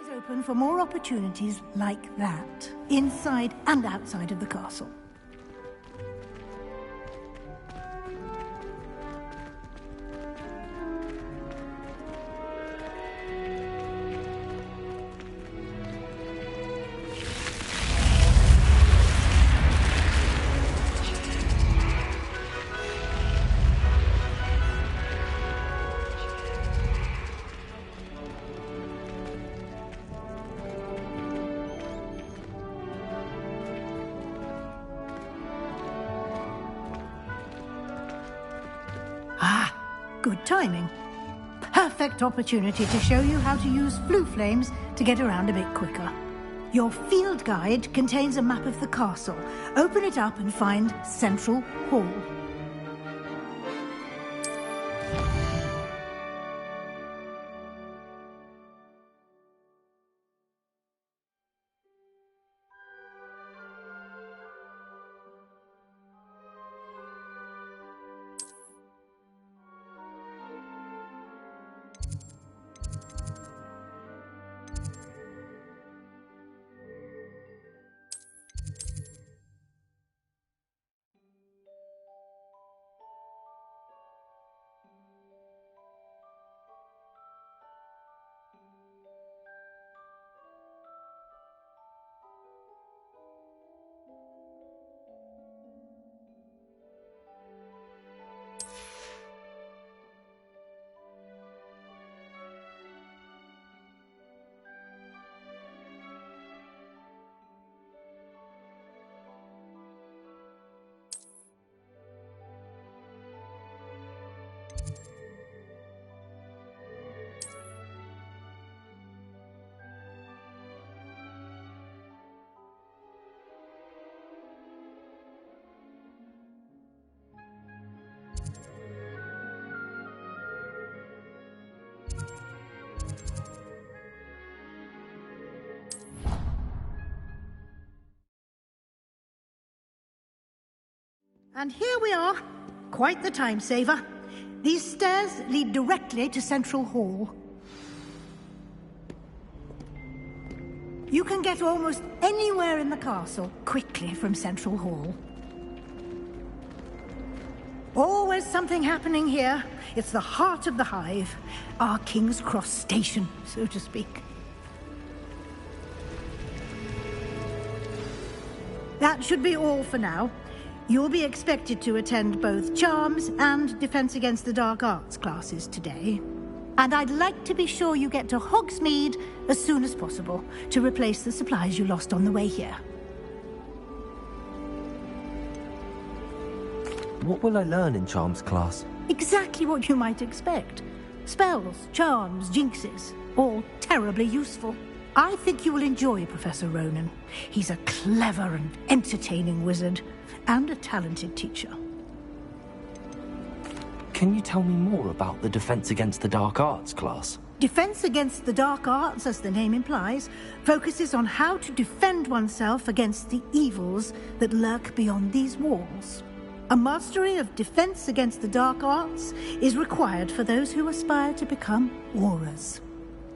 Eyes open for more opportunities like that, inside and outside of the castle. Good timing. Perfect opportunity to show you how to use flue flames to get around a bit quicker. Your field guide contains a map of the castle. Open it up and find Central Hall. And here we are. Quite the time saver. These stairs lead directly to Central Hall. You can get almost anywhere in the castle quickly from Central Hall. Always something happening here. It's the heart of the hive. Our King's Cross station, so to speak. That should be all for now. You'll be expected to attend both Charms and Defense Against the Dark Arts classes today. And I'd like to be sure you get to Hogsmeade as soon as possible to replace the supplies you lost on the way here. What will I learn in Charms class? Exactly what you might expect. Spells, charms, jinxes, all terribly useful. I think you will enjoy Professor Ronan. He's a clever and entertaining wizard, and a talented teacher. Can you tell me more about the Defense Against the Dark Arts class? Defense Against the Dark Arts, as the name implies, focuses on how to defend oneself against the evils that lurk beyond these walls. A mastery of Defense Against the Dark Arts is required for those who aspire to become Aurors.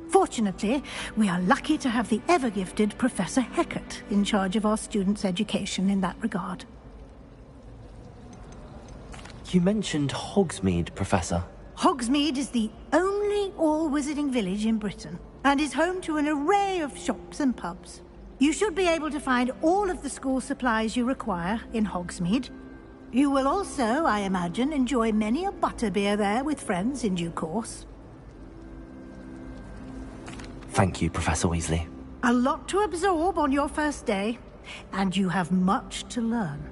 Fortunately, we are lucky to have the ever-gifted Professor Hecat in charge of our students' education in that regard. You mentioned Hogsmeade, Professor. Hogsmeade is the only all-wizarding village in Britain, and is home to an array of shops and pubs. You should be able to find all of the school supplies you require in Hogsmeade. You will also, I imagine, enjoy many a butterbeer there with friends in due course. Thank you, Professor Weasley. A lot to absorb on your first day, and you have much to learn.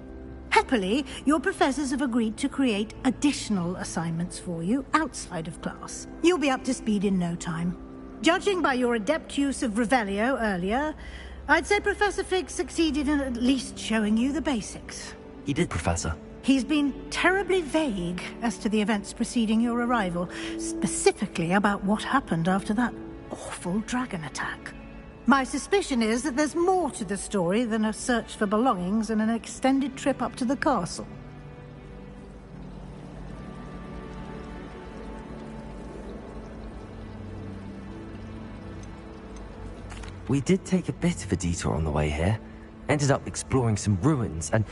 Happily, your professors have agreed to create additional assignments for you outside of class. You'll be up to speed in no time. Judging by your adept use of Revelio earlier, I'd say Professor Fig succeeded in at least showing you the basics. He did, Professor. He's been terribly vague as to the events preceding your arrival, specifically about what happened after that awful dragon attack. My suspicion is that there's more to the story than a search for belongings and an extended trip up to the castle. We did take a bit of a detour on the way here. Ended up exploring some ruins, and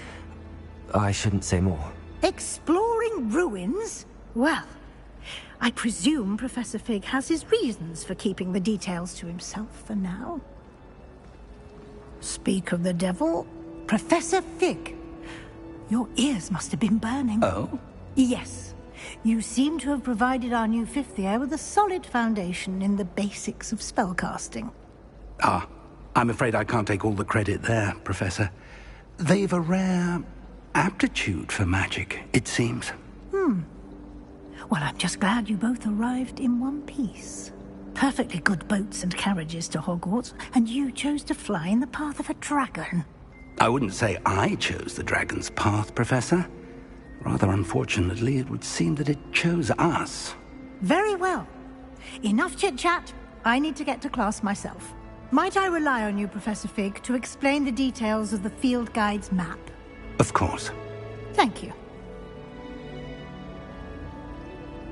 I shouldn't say more. Exploring ruins? Well, I presume Professor Fig has his reasons for keeping the details to himself for now. Speak of the devil, Professor Fig. Your ears must have been burning. Oh? Yes. You seem to have provided our new fifth year with a solid foundation in the basics of spellcasting. Ah, I'm afraid I can't take all the credit there, Professor. They've a rare aptitude for magic, it seems. Well, I'm just glad you both arrived in one piece. Perfectly good boats and carriages to Hogwarts, and you chose to fly in the path of a dragon. I wouldn't say I chose the dragon's path, Professor. Rather unfortunately, it would seem that it chose us. Very well. Enough chit-chat. I need to get to class myself. Might I rely on you, Professor Fig, to explain the details of the field guide's map? Of course. Thank you.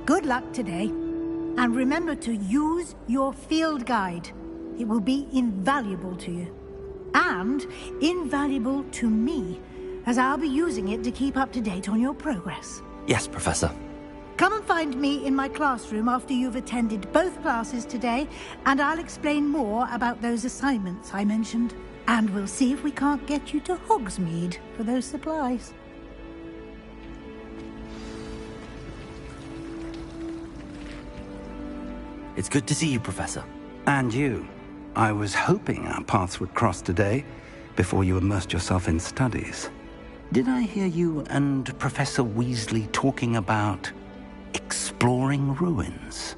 Good luck today. And remember to use your field guide. It will be invaluable to you. And invaluable to me, as I'll be using it to keep up to date on your progress. Yes, Professor. Come and find me in my classroom after you've attended both classes today, and I'll explain more about those assignments I mentioned. And we'll see if we can't get you to Hogsmeade for those supplies. It's good to see you, Professor. And you. I was hoping our paths would cross today, before you immersed yourself in studies. Did I hear you and Professor Weasley talking about exploring ruins?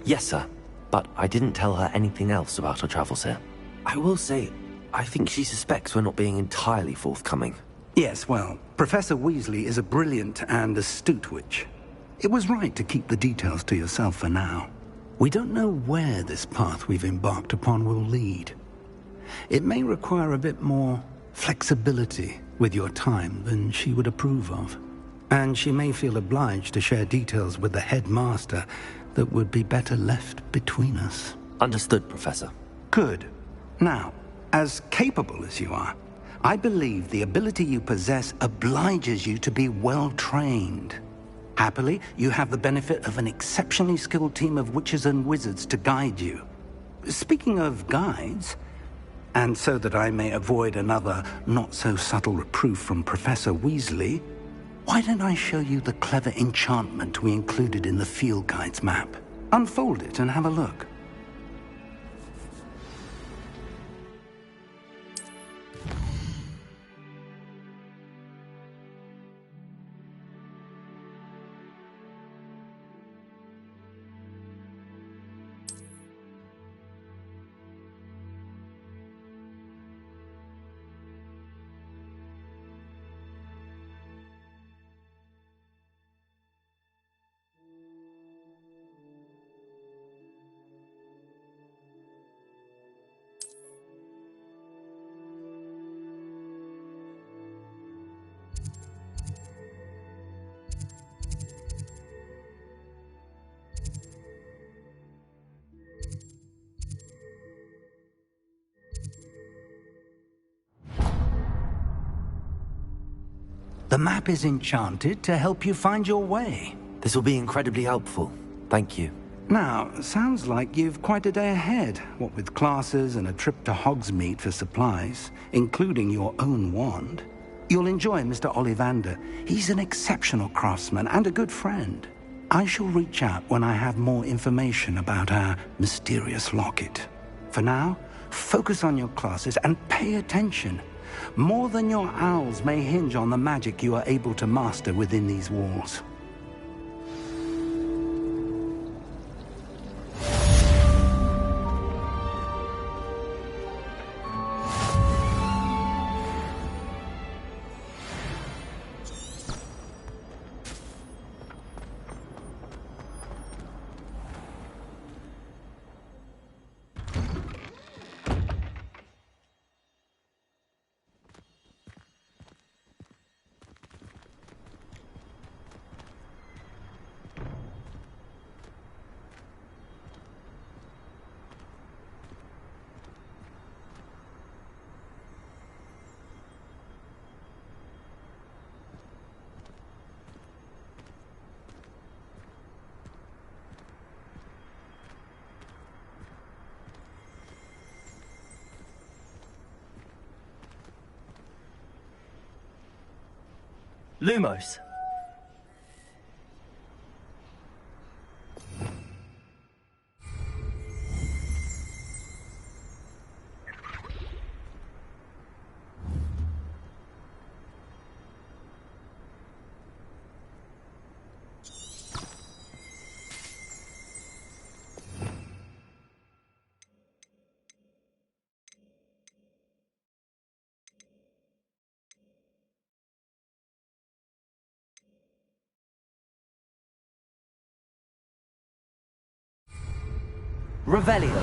Yes, sir. But I didn't tell her anything else about our travels here. I will say, I think she suspects we're not being entirely forthcoming. Yes, well, Professor Weasley is a brilliant and astute witch. It was right to keep the details to yourself for now. We don't know where this path we've embarked upon will lead. It may require a bit more flexibility with your time than she would approve of. And she may feel obliged to share details with the headmaster that would be better left between us. Understood, Professor. Good. Now, as capable as you are, I believe the ability you possess obliges you to be well-trained. Happily, you have the benefit of an exceptionally skilled team of witches and wizards to guide you. Speaking of guides, and so that I may avoid another not-so-subtle reproof from Professor Weasley, why don't I show you the clever enchantment we included in the field guide's map? Unfold it and have a look. The map is enchanted to help you find your way. This will be incredibly helpful. Thank you. Now, sounds like you've quite a day ahead, what with classes and a trip to Hogsmeade for supplies, including your own wand. You'll enjoy Mr. Ollivander. He's an exceptional craftsman and a good friend. I shall reach out when I have more information about our mysterious locket. For now, focus on your classes and pay attention. More than your owls may hinge on the magic you are able to master within these walls. Lumos. Revelio.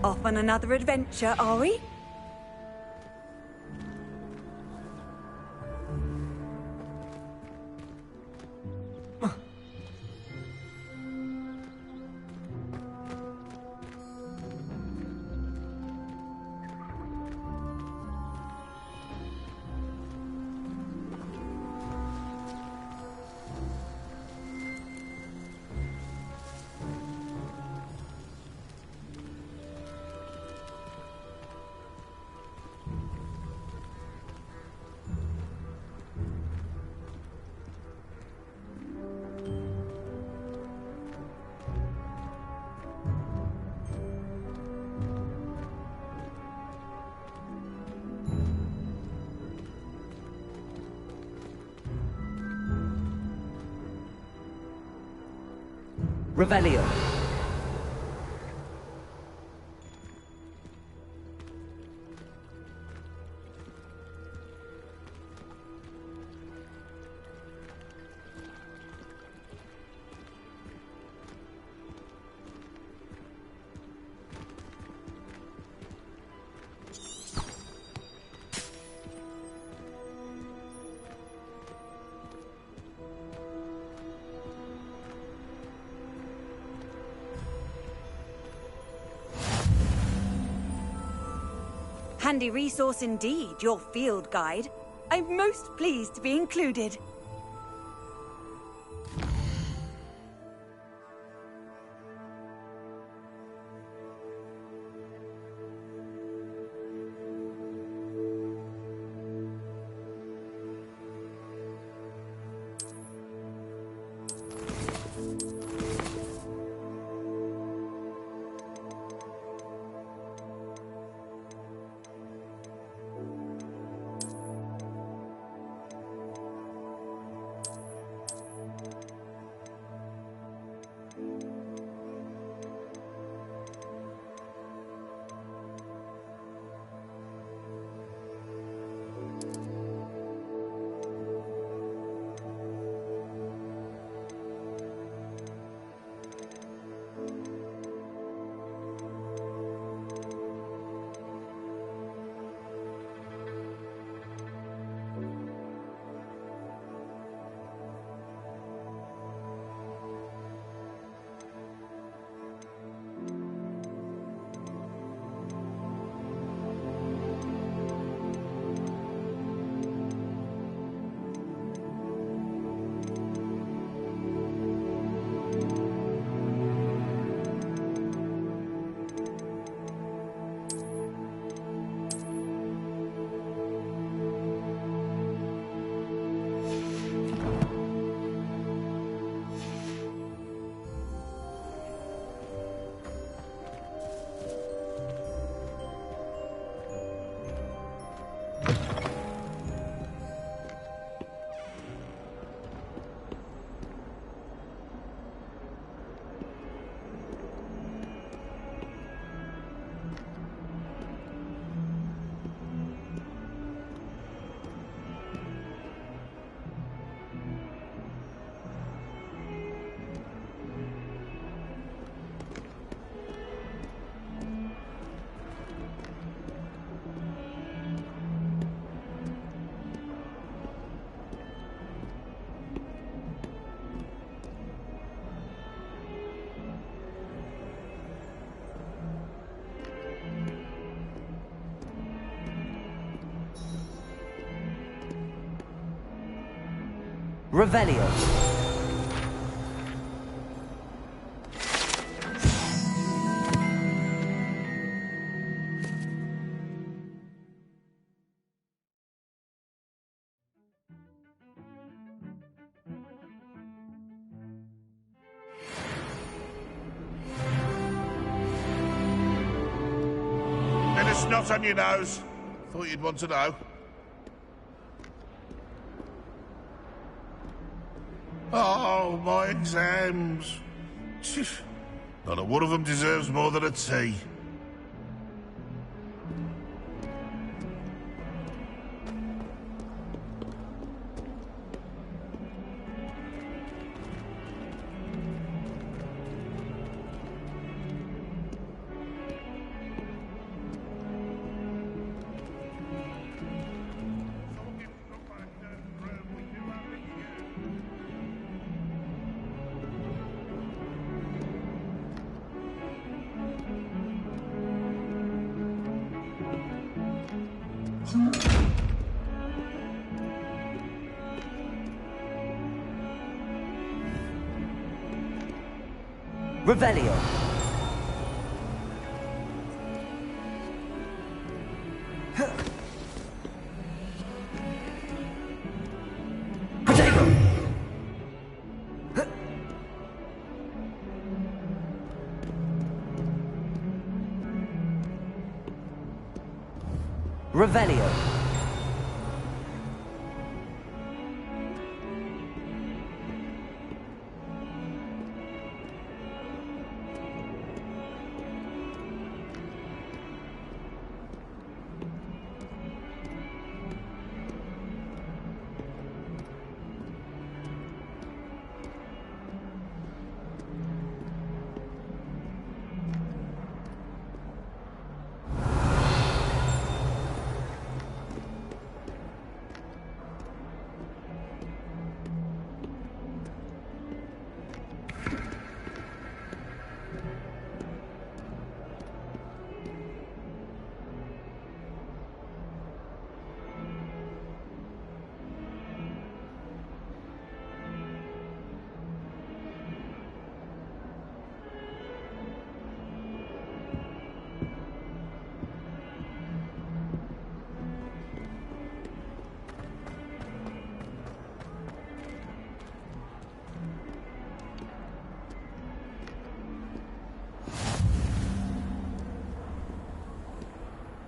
Off on another adventure, are we? Revelio. Handy resource indeed, your field guide. I'm most pleased to be included. Revelio. Bit of snot on your nose. Thought you'd want to know. Oh, my exams. Not a one of them deserves more than a tea. Revelio. Protego. Revelio.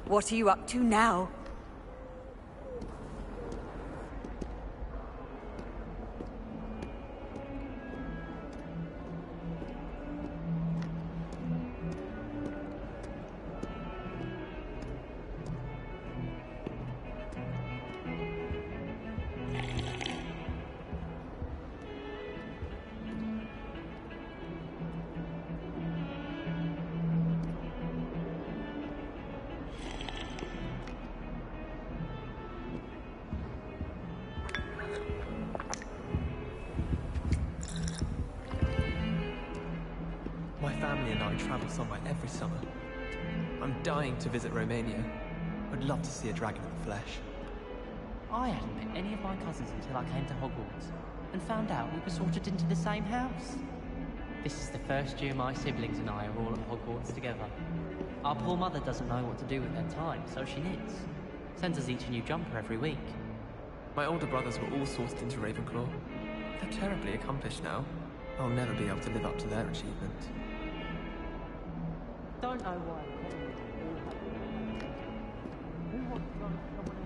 What are you up to now? My family and I travel somewhere every summer. I'm dying to visit Romania. Would love to see a dragon in the flesh. I hadn't met any of my cousins until I came to Hogwarts, and found out we were sorted into the same house. This is the first year my siblings and I are all at Hogwarts together. Our poor mother doesn't know what to do with her time, so she knits. Sends us each a new jumper every week. My older brothers were all sorted into Ravenclaw. They're terribly accomplished now. I'll never be able to live up to their achievement. Don't know why. Who wants to go to someone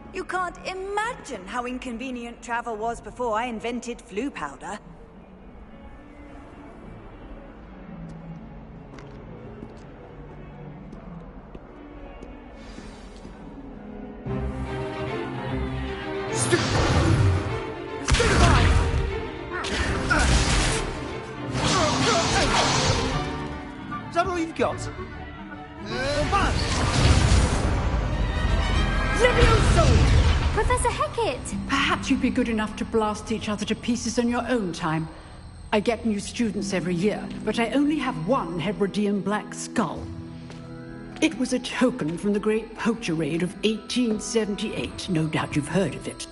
else? You can't imagine how inconvenient travel was before I invented flu powder. Is that all you've got? Professor Hecat! Perhaps you'd be good enough to blast each other to pieces in your own time. I get new students every year, but I only have one Hebridean black skull. It was a token from the Great Poacher Raid of 1878. No doubt you've heard of it.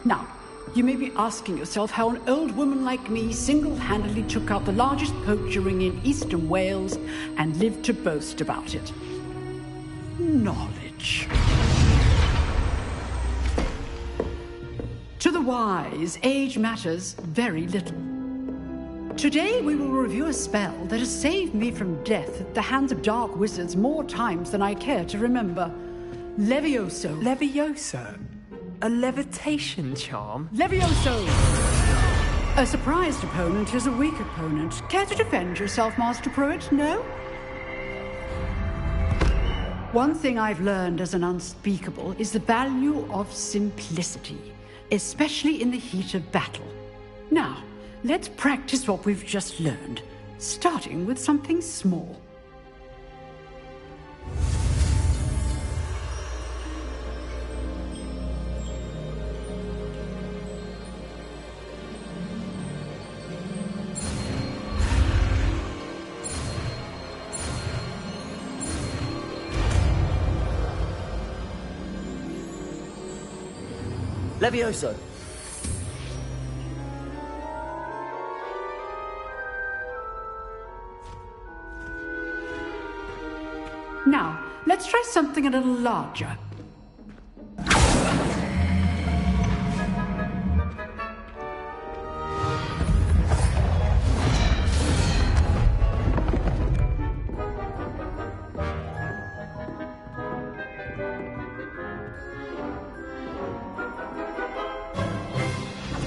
Now, you may be asking yourself how an old woman like me single-handedly took out the largest poacher ring in eastern Wales and lived to boast about it. Knowledge. To the wise, age matters very little. Today we will review a spell that has saved me from death at the hands of dark wizards more times than I care to remember. Levioso. Levioso? A levitation charm? Levioso! A surprised opponent is a weak opponent. Care to defend yourself, Master Pruitt? No? One thing I've learned as an unspeakable is the value of simplicity, especially in the heat of battle. Now, let's practice what we've just learned, starting with something small. Levioso. Now, let's try something a little larger.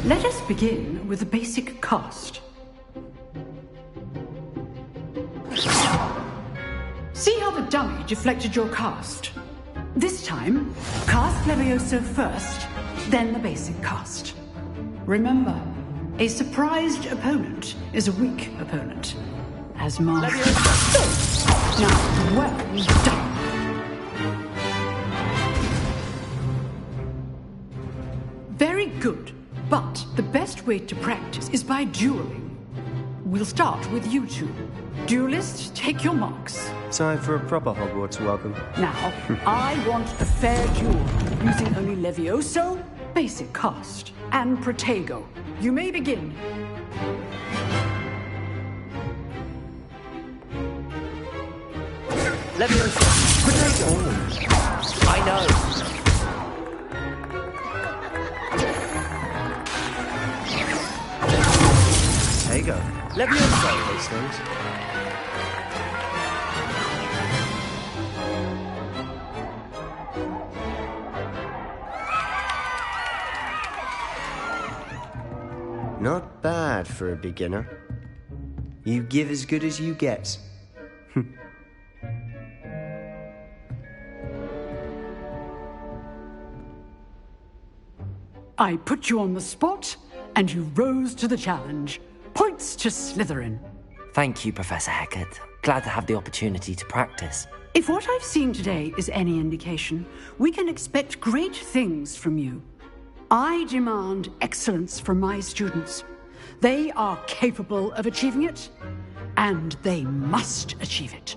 Let us begin with the basic cast. See how the dummy deflected your cast? This time, cast Levioso first, then the basic cast. Remember, a surprised opponent is a weak opponent. As Master... Levioso! Now, well done. Very good. But the best way to practice is by dueling. We'll start with you two. Duelists, take your marks. Time for a proper Hogwarts welcome. Now, I want a fair duel, using only Levioso, basic cast, and Protego. You may begin. Levioso. Protego. I know. There you go. Levioso. Those things. Not bad for a beginner. You give as good as you get. I put you on the spot, and you rose to the challenge. Points to Slytherin. Thank you, Professor Hecat. Glad to have the opportunity to practice. If what I've seen today is any indication, we can expect great things from you. I demand excellence from my students. They are capable of achieving it, and they must achieve it.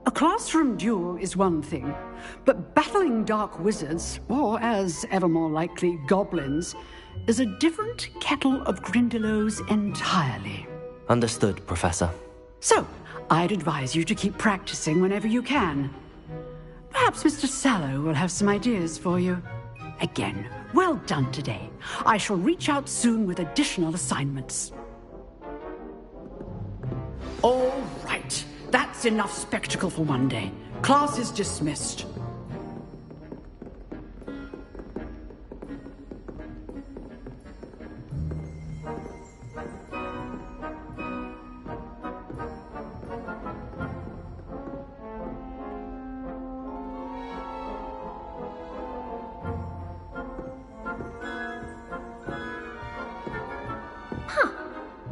A classroom duel is one thing, but battling dark wizards, or as ever more likely, goblins, is a different kettle of Grindylows entirely. Understood, Professor. So, I'd advise you to keep practicing whenever you can. Perhaps Mr. Sallow will have some ideas for you. Again, well done today. I shall reach out soon with additional assignments. All right. That's enough spectacle for one day. Class is dismissed.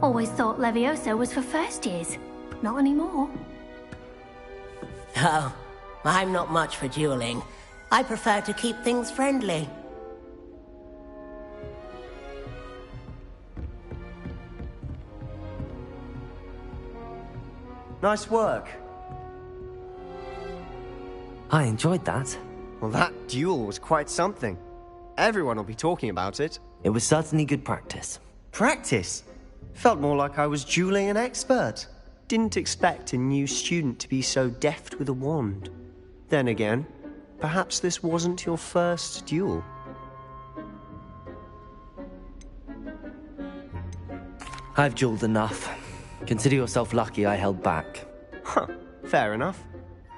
Always thought Levioso was for first years. Not anymore. Oh, I'm not much for dueling. I prefer to keep things friendly. Nice work. I enjoyed that. Well, that duel was quite something. Everyone will be talking about it. It was certainly good practice. Practice? Felt more like I was dueling an expert. Didn't expect a new student to be so deft with a wand. Then again, perhaps this wasn't your first duel. I've dueled enough. Consider yourself lucky I held back. Huh, fair enough.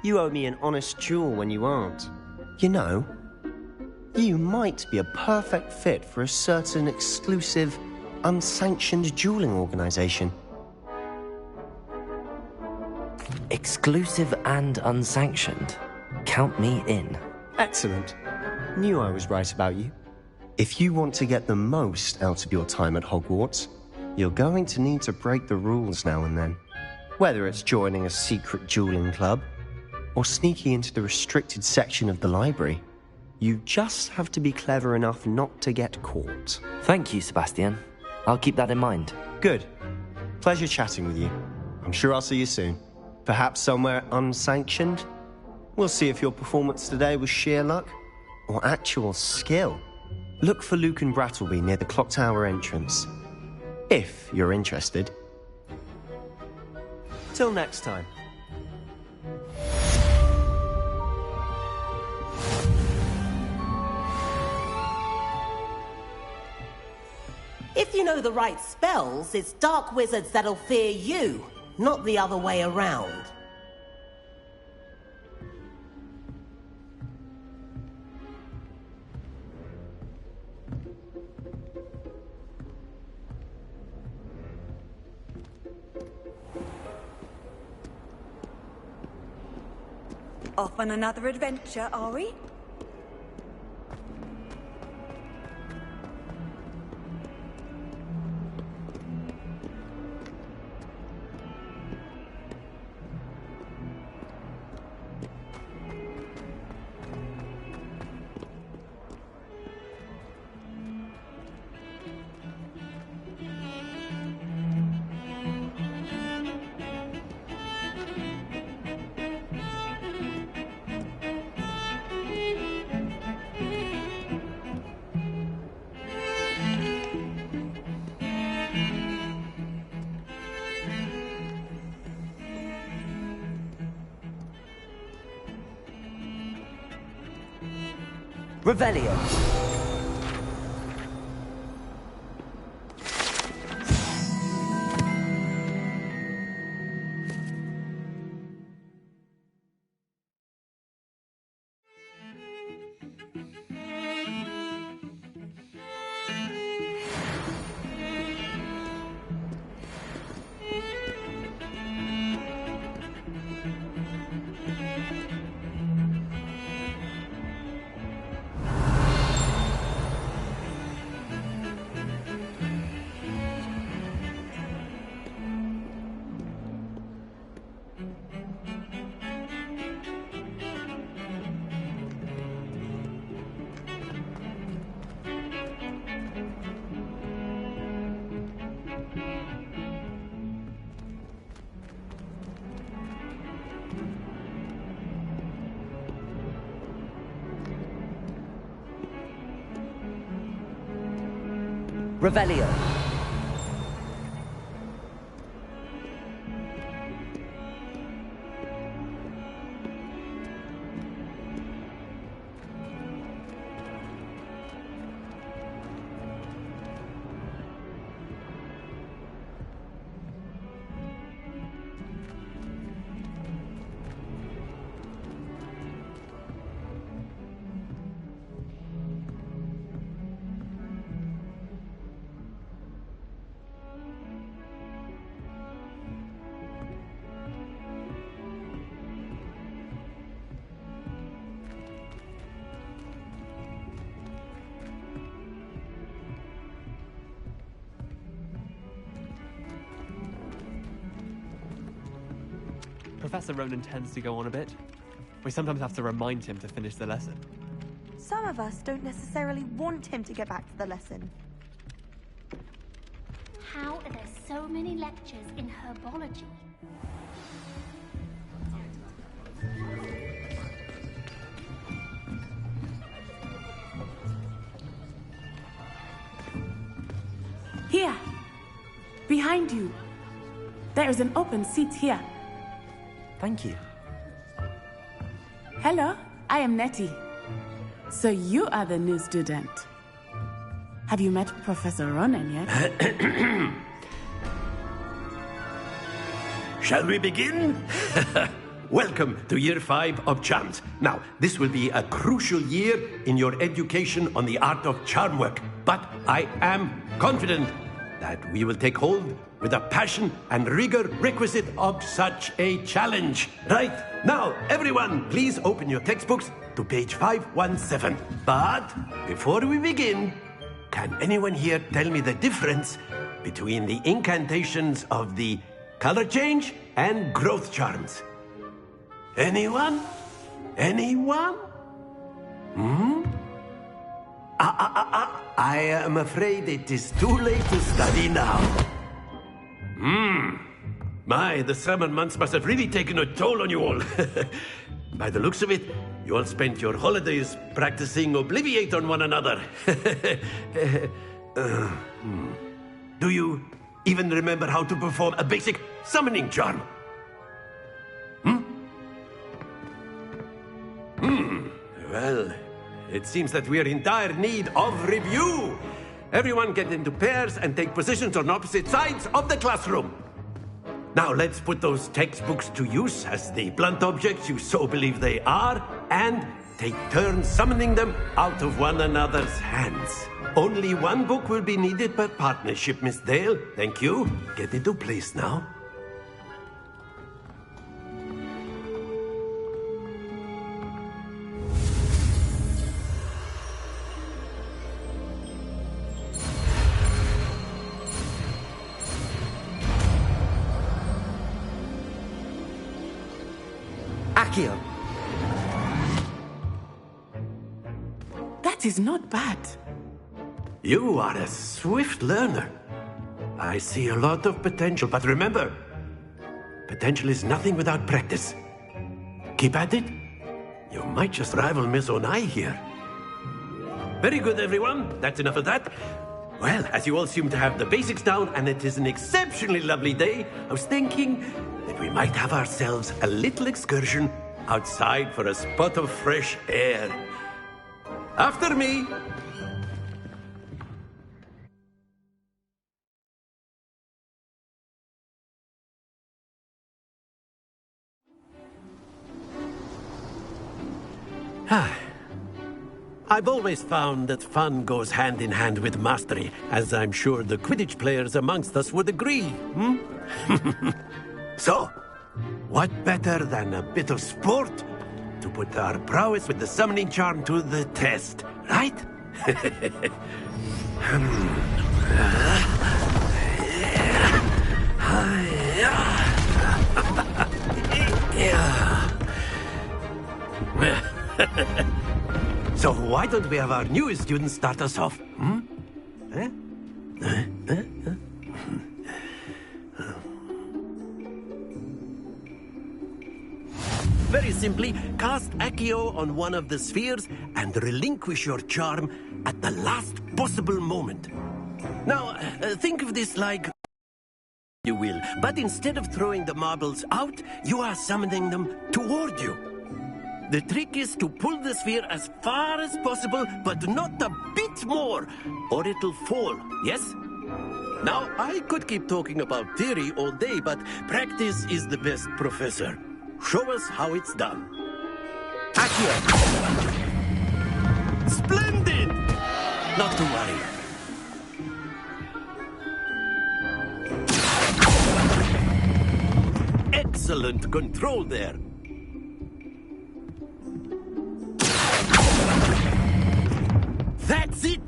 You owe me an honest duel when you aren't. You know, you might be a perfect fit for a certain exclusive, unsanctioned dueling organization. Exclusive and unsanctioned. Count me in. Excellent. Knew I was right about you. If you want to get the most out of your time at Hogwarts, you're going to need to break the rules now and then. Whether it's joining a secret dueling club, or sneaking into the restricted section of the library, you just have to be clever enough not to get caught. Thank you, Sebastian. I'll keep that in mind. Good. Pleasure chatting with you. I'm sure I'll see you soon. Perhaps somewhere unsanctioned? We'll see if your performance today was sheer luck or actual skill. Look for Luke and Brattleby near the clock tower entrance, if you're interested. Till next time. If you know the right spells, it's dark wizards that'll fear you, not the other way around. Off on another adventure, are we? Revelio. Revelio. Professor Ronan tends to go on a bit. We sometimes have to remind him to finish the lesson. Some of us don't necessarily want him to get back to the lesson. How are there so many lectures in herbology? behind you. There is an open seat here. Thank you. Hello, I am Nettie. So you are the new student. Have you met Professor Ronan yet? Shall we begin? Welcome to Year 5 of Charms. Now, this will be a crucial year in your education on the art of charm work. But I am confident that we will take hold with the passion and rigor requisite of such a challenge. Right, now, everyone, please open your textbooks to page 517. But before we begin, can anyone here tell me the difference between the incantations of the color change and growth charms? Anyone? Anyone? I am afraid it is too late to study now. My, the summer months must have really taken a toll on you all. By the looks of it, you all spent your holidays practicing Obliviate on one another. Do you even remember how to perform a basic summoning charm? Well, it seems that we are in dire need of review. Everyone get into pairs and take positions on opposite sides of the classroom. Now let's put those textbooks to use as the blunt objects you so believe they are, and take turns summoning them out of one another's hands. Only one book will be needed per partnership, Miss Dale. Thank you. Get into place now. Accio. That is not bad. You are a swift learner. I see a lot of potential, but remember, potential is nothing without practice. Keep at it. You might just rival Miss Onai here. Very good, everyone. That's enough of that. Well, as you all seem to have the basics down, and it is an exceptionally lovely day, I was thinking that we might have ourselves a little excursion outside for a spot of fresh air. After me. I've always found that fun goes hand in hand with mastery, as I'm sure the Quidditch players amongst us would agree. So, what better than a bit of sport to put our prowess with the summoning charm to the test, right? So why don't we have our newest student start us off? Very simply, cast Accio on one of the spheres and relinquish your charm at the last possible moment. Now, think of this like you will, but instead of throwing the marbles out, you are summoning them toward you. The trick is to pull the sphere as far as possible, but not a bit more, or it'll fall, yes? Now, I could keep talking about theory all day, but practice is the best professor. Show us how it's done. Accio! Splendid! Not to worry. Excellent control there. That's it!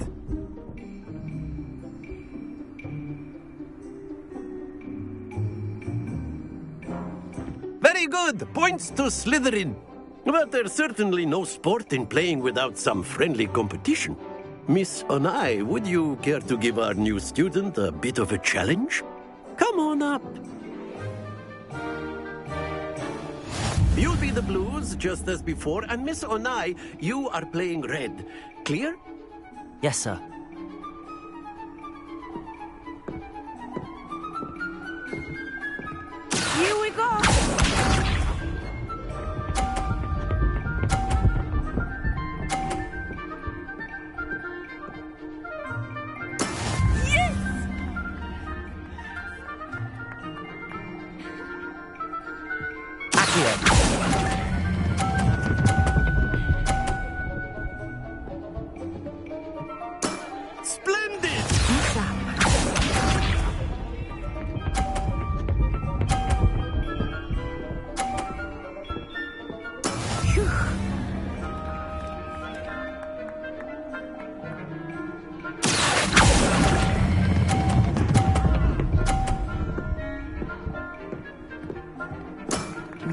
Very good! Points to Slytherin. But there's certainly no sport in playing without some friendly competition. Miss Onai, would you care to give our new student a bit of a challenge? Come on up. You'll be the blues, just as before, and Miss Onai, you are playing red. Clear? Yes, sir.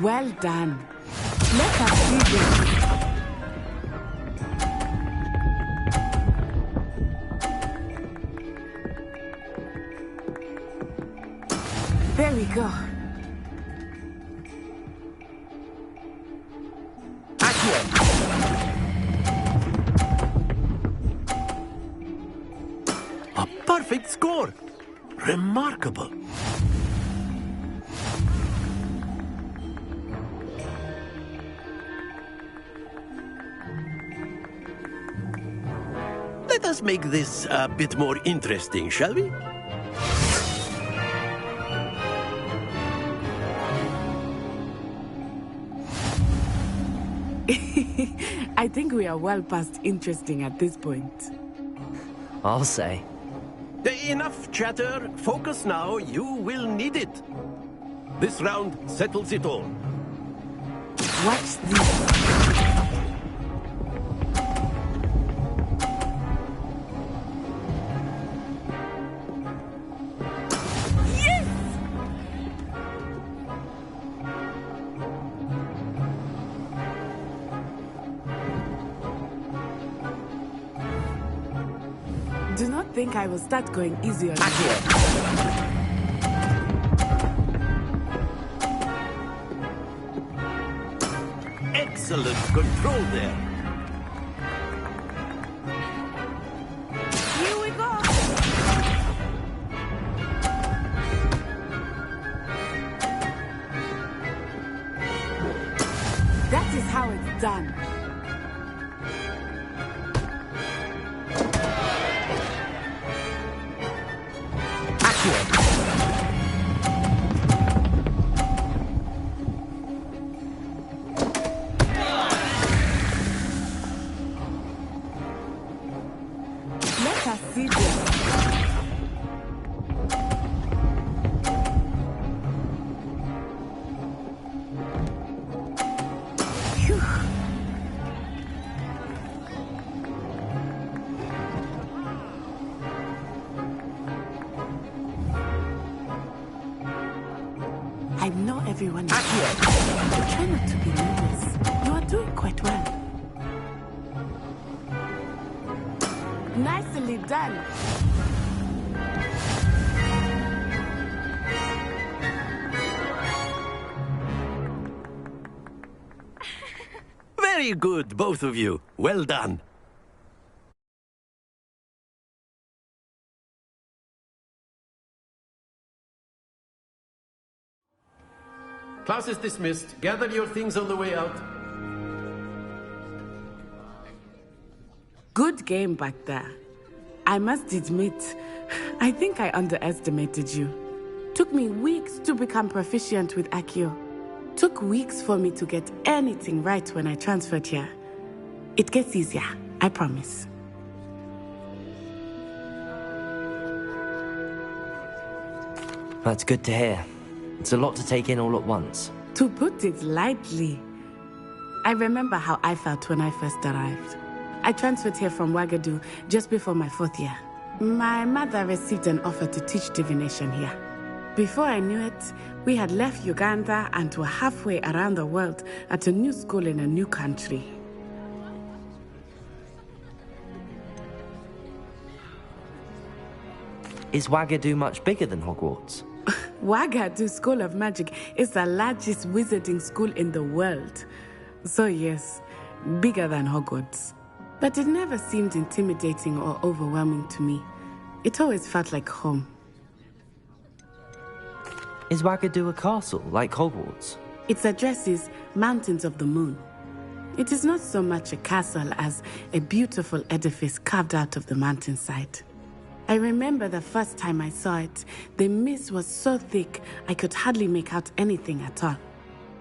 Well done. Let us see this. There we go. A perfect score! Remarkable! Let us make this a bit more interesting, shall we? I think we are well past interesting at this point. I'll say. Enough chatter. Focus now. You will need it. This round settles it all. Watch this. Do not think I will start going easy on you. Excellent control there. Here we go. That is how it's done. Let us see this. Phew. I know everyone is here. Try not to be nervous. You are doing quite well. Nicely done. Very good, both of you. Well done. Class is dismissed. Gather your things on the way out. Good game back there. I must admit, I think I underestimated you. Took me weeks to become proficient with Accio. Took weeks for me to get anything right when I transferred here. It gets easier, I promise. That's good to hear. It's a lot to take in all at once. To put it lightly, I remember how I felt when I first arrived. I transferred here from Wagadu just before my 4th year. My mother received an offer to teach divination here. Before I knew it, we had left Uganda and were halfway around the world at a new school in a new country. Is Wagadu much bigger than Hogwarts? Wagadu School of Magic is the largest wizarding school in the world. So yes, bigger than Hogwarts. But it never seemed intimidating or overwhelming to me. It always felt like home. Is Wagadu a castle, like Hogwarts? Its address is Mountains of the Moon. It is not so much a castle as a beautiful edifice carved out of the mountainside. I remember the first time I saw it, the mist was so thick I could hardly make out anything at all.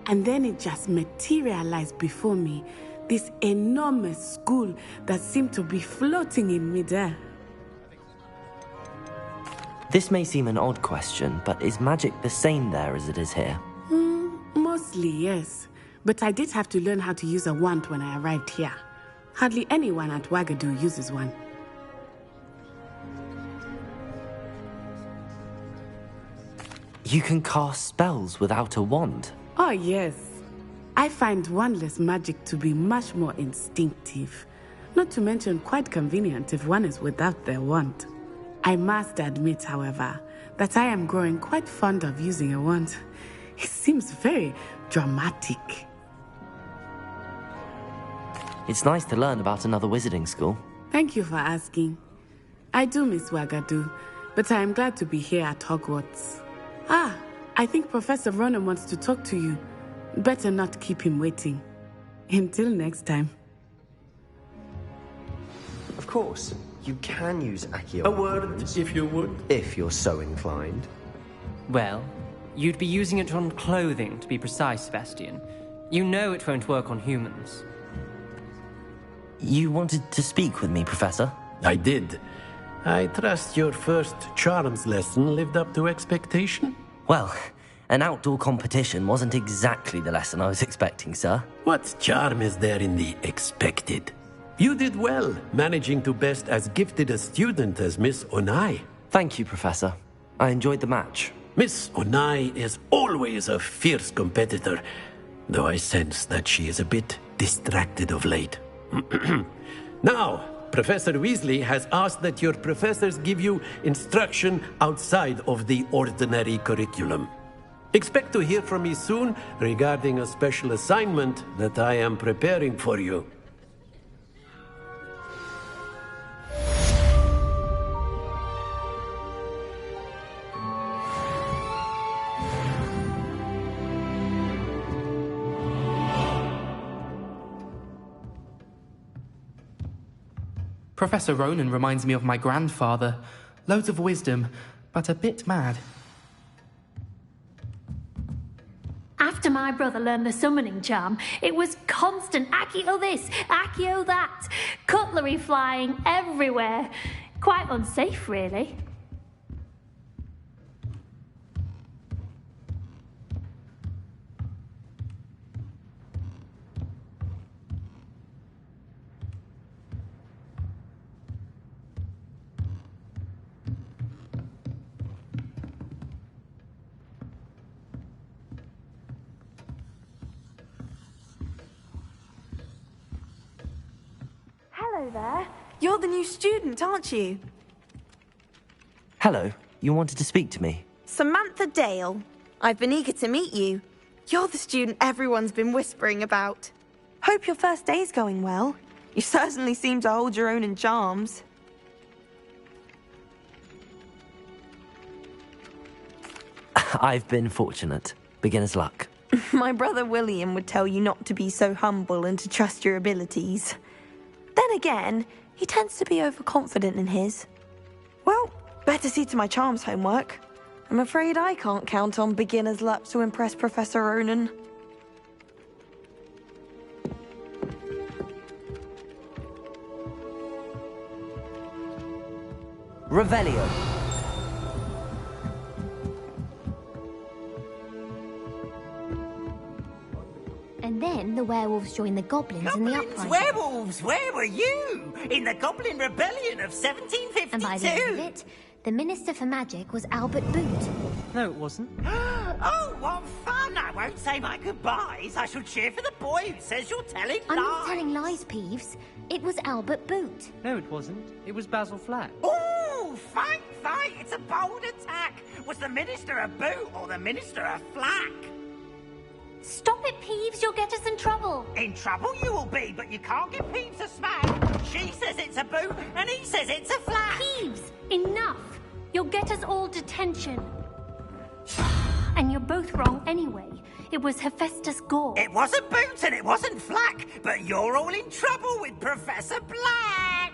And then it just materialized before me, this enormous school that seemed to be floating in midair. This may seem an odd question, but is magic the same there as it is here? Mostly, yes. But I did have to learn how to use a wand when I arrived here. Hardly anyone at Wagadu uses one. You can cast spells without a wand? Oh, yes. I find wandless magic to be much more instinctive, not to mention quite convenient if one is without their wand. I must admit, however, that I am growing quite fond of using a wand. It seems very dramatic. It's nice to learn about another wizarding school. Thank you for asking. I do miss Wagadu, but I am glad to be here at Hogwarts. I think Professor Ronan wants to talk to you. Better not keep him waiting. Until next time. Of course, you can use Accio. A word, if you would. If you're so inclined. Well, you'd be using it on clothing, to be precise, Sebastian. You know it won't work on humans. You wanted to speak with me, Professor? I did. I trust your first charms lesson lived up to expectation? Well, an outdoor competition wasn't exactly the lesson I was expecting, sir. What charm is there in the expected? You did well, managing to best as gifted a student as Miss Onai. Thank you, Professor. I enjoyed the match. Miss Onai is always a fierce competitor, though I sense that she is a bit distracted of late. Now, Professor Weasley has asked that your professors give you instruction outside of the ordinary curriculum. Expect to hear from me soon regarding a special assignment that I am preparing for you. Professor Ronan reminds me of my grandfather. Loads of wisdom, but a bit mad. After my brother learned the summoning charm, it was constant Accio this, Accio that. Cutlery flying everywhere. Quite unsafe, really. Hello there. You're the new student, aren't you? Hello. You wanted to speak to me? Samantha Dale. I've been eager to meet you. You're the student everyone's been whispering about. Hope your first day's going well. You certainly seem to hold your own in charms. I've been fortunate. Beginner's luck. My brother William would tell you not to be so humble and to trust your abilities. Then again, he tends to be overconfident in his. Well, better see to my charms homework. I'm afraid I can't count on beginner's luck to impress Professor Ronan. Revelio. And then the werewolves joined the goblins in the uprising. Werewolves, where were you? In the Goblin Rebellion of 1752? And by the end of it, the Minister for Magic was Albert Boot. No, it wasn't. Oh, what fun! I won't say my goodbyes. I shall cheer for the boy who says you're telling lies. I'm not telling lies, Peeves. It was Albert Boot. No, it wasn't. It was Basil Flack. Oh, fight! It's a bold attack. Was the Minister a boot or the Minister a flack? Stop it, Peeves. You'll get us in trouble. In trouble you will be, but you can't give Peeves a smack. She says it's a boot, and he says it's a flack. Peeves, enough. You'll get us all detention. And you're both wrong anyway. It was Hephaestus Gore. It wasn't boot and it wasn't flack, but you're all in trouble with Professor Black.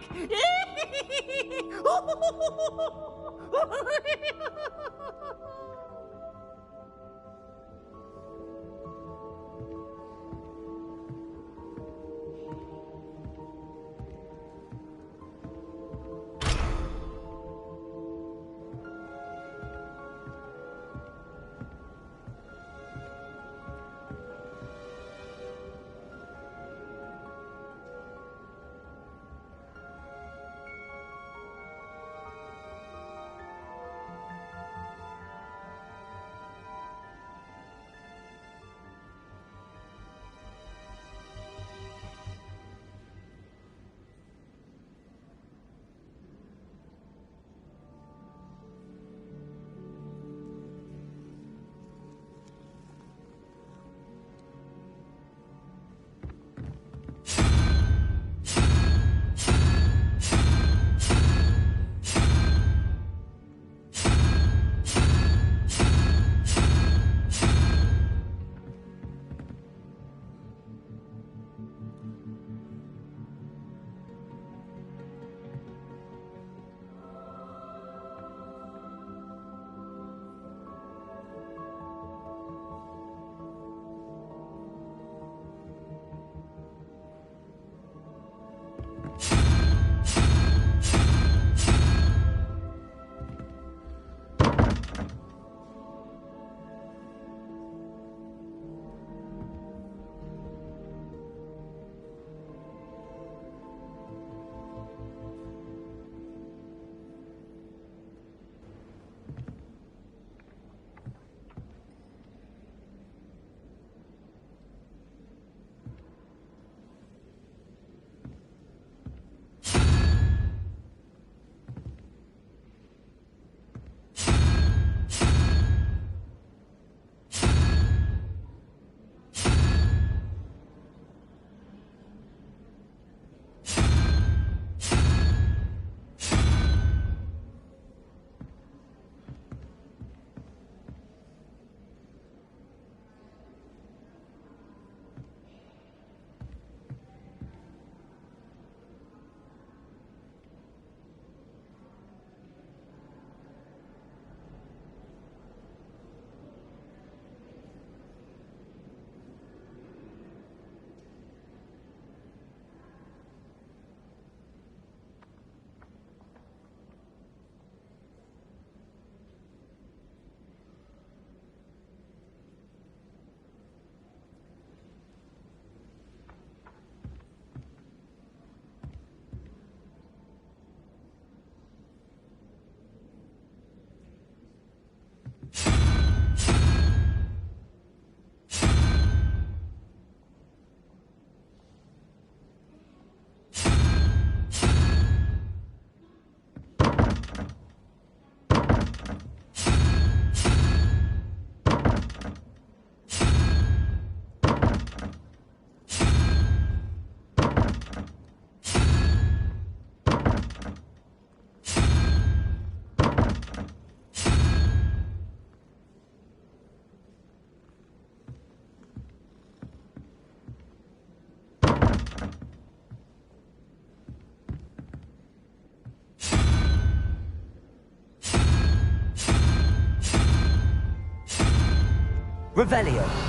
Revelio.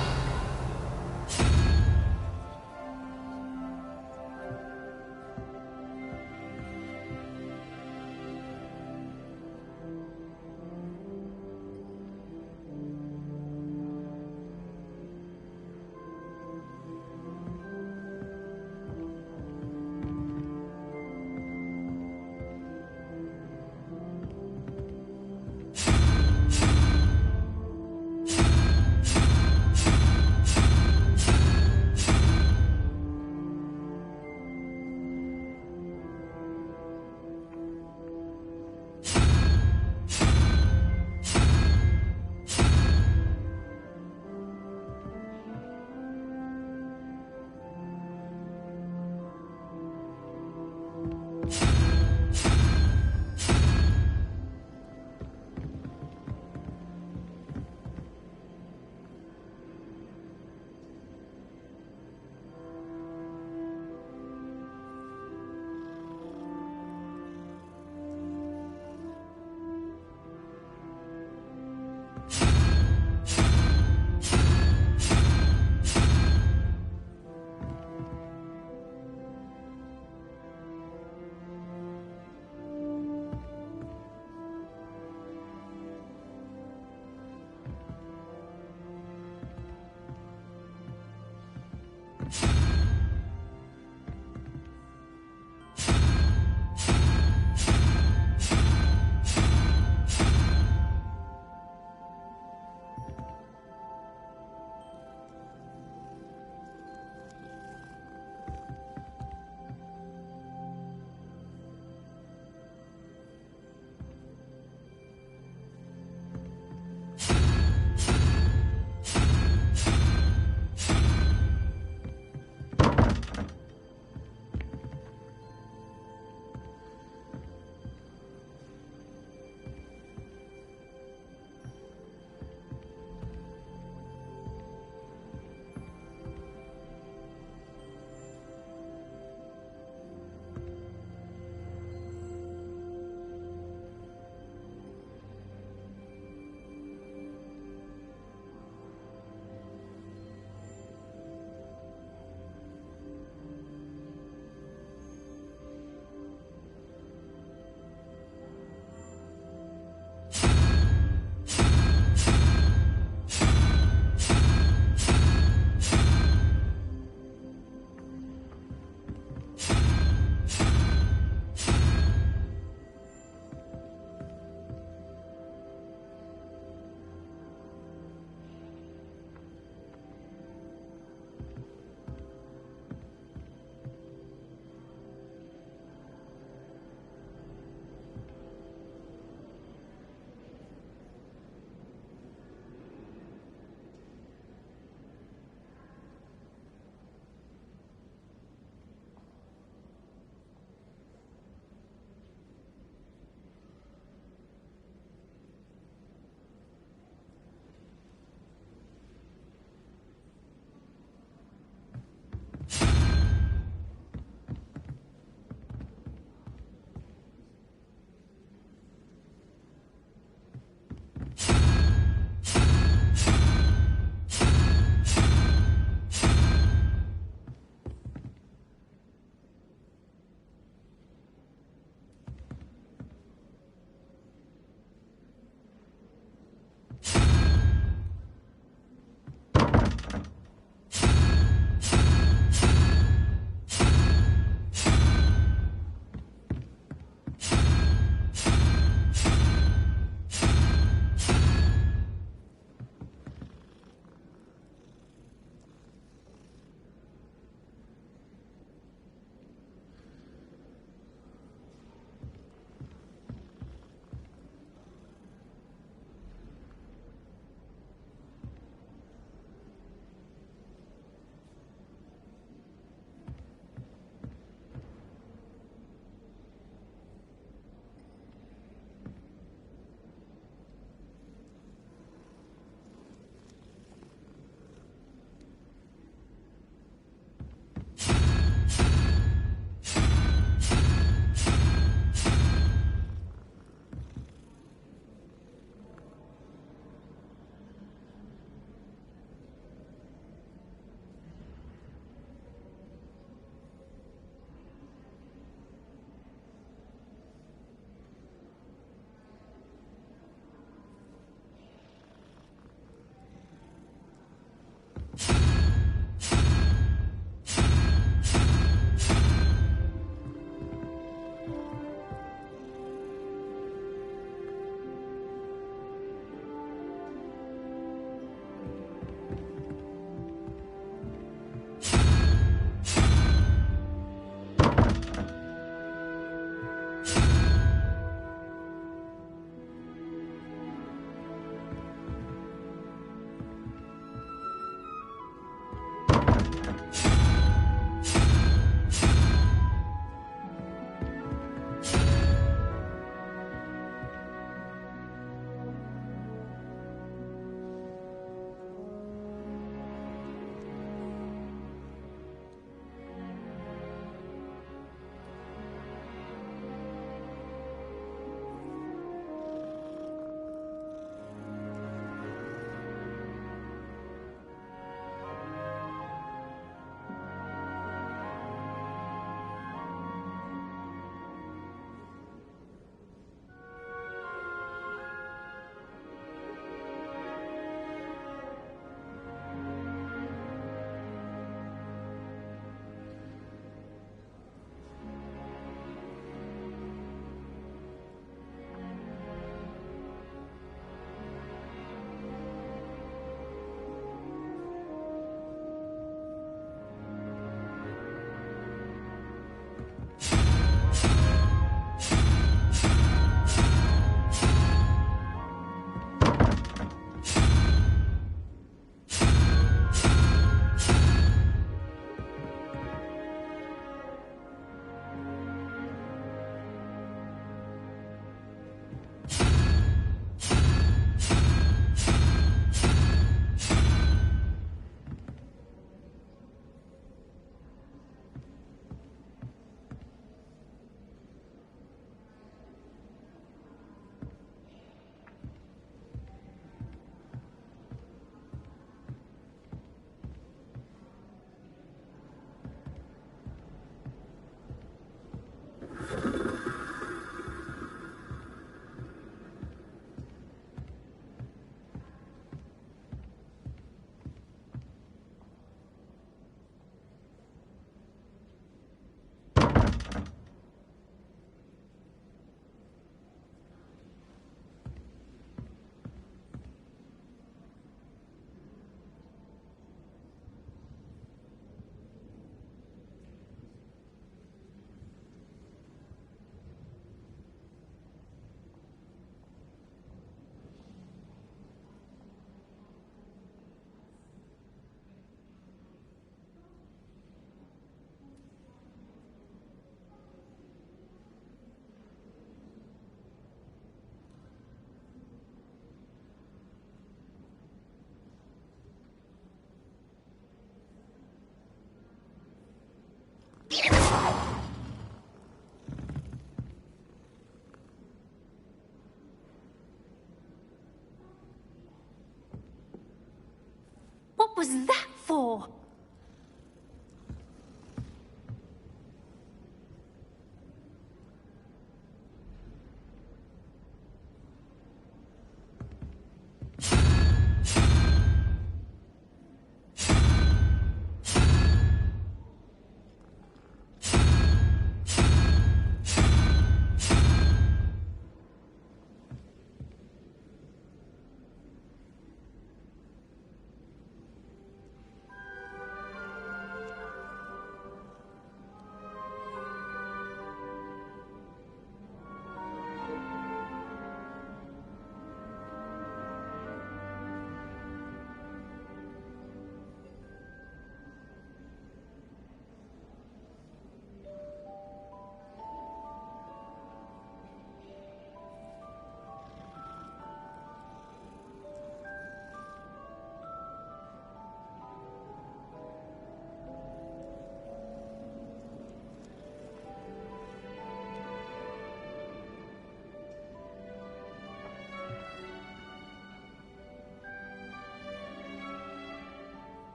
was that for?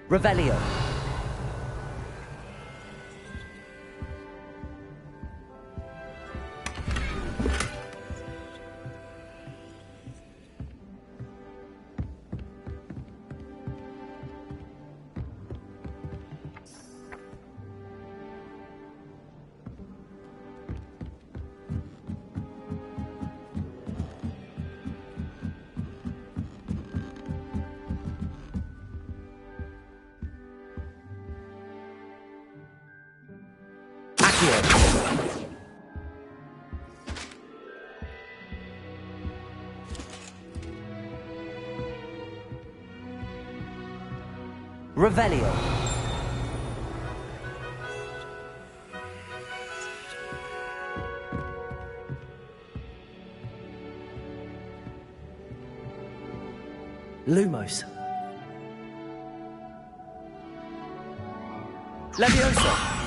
Revelio. Revelio. Lumos. Leviosa.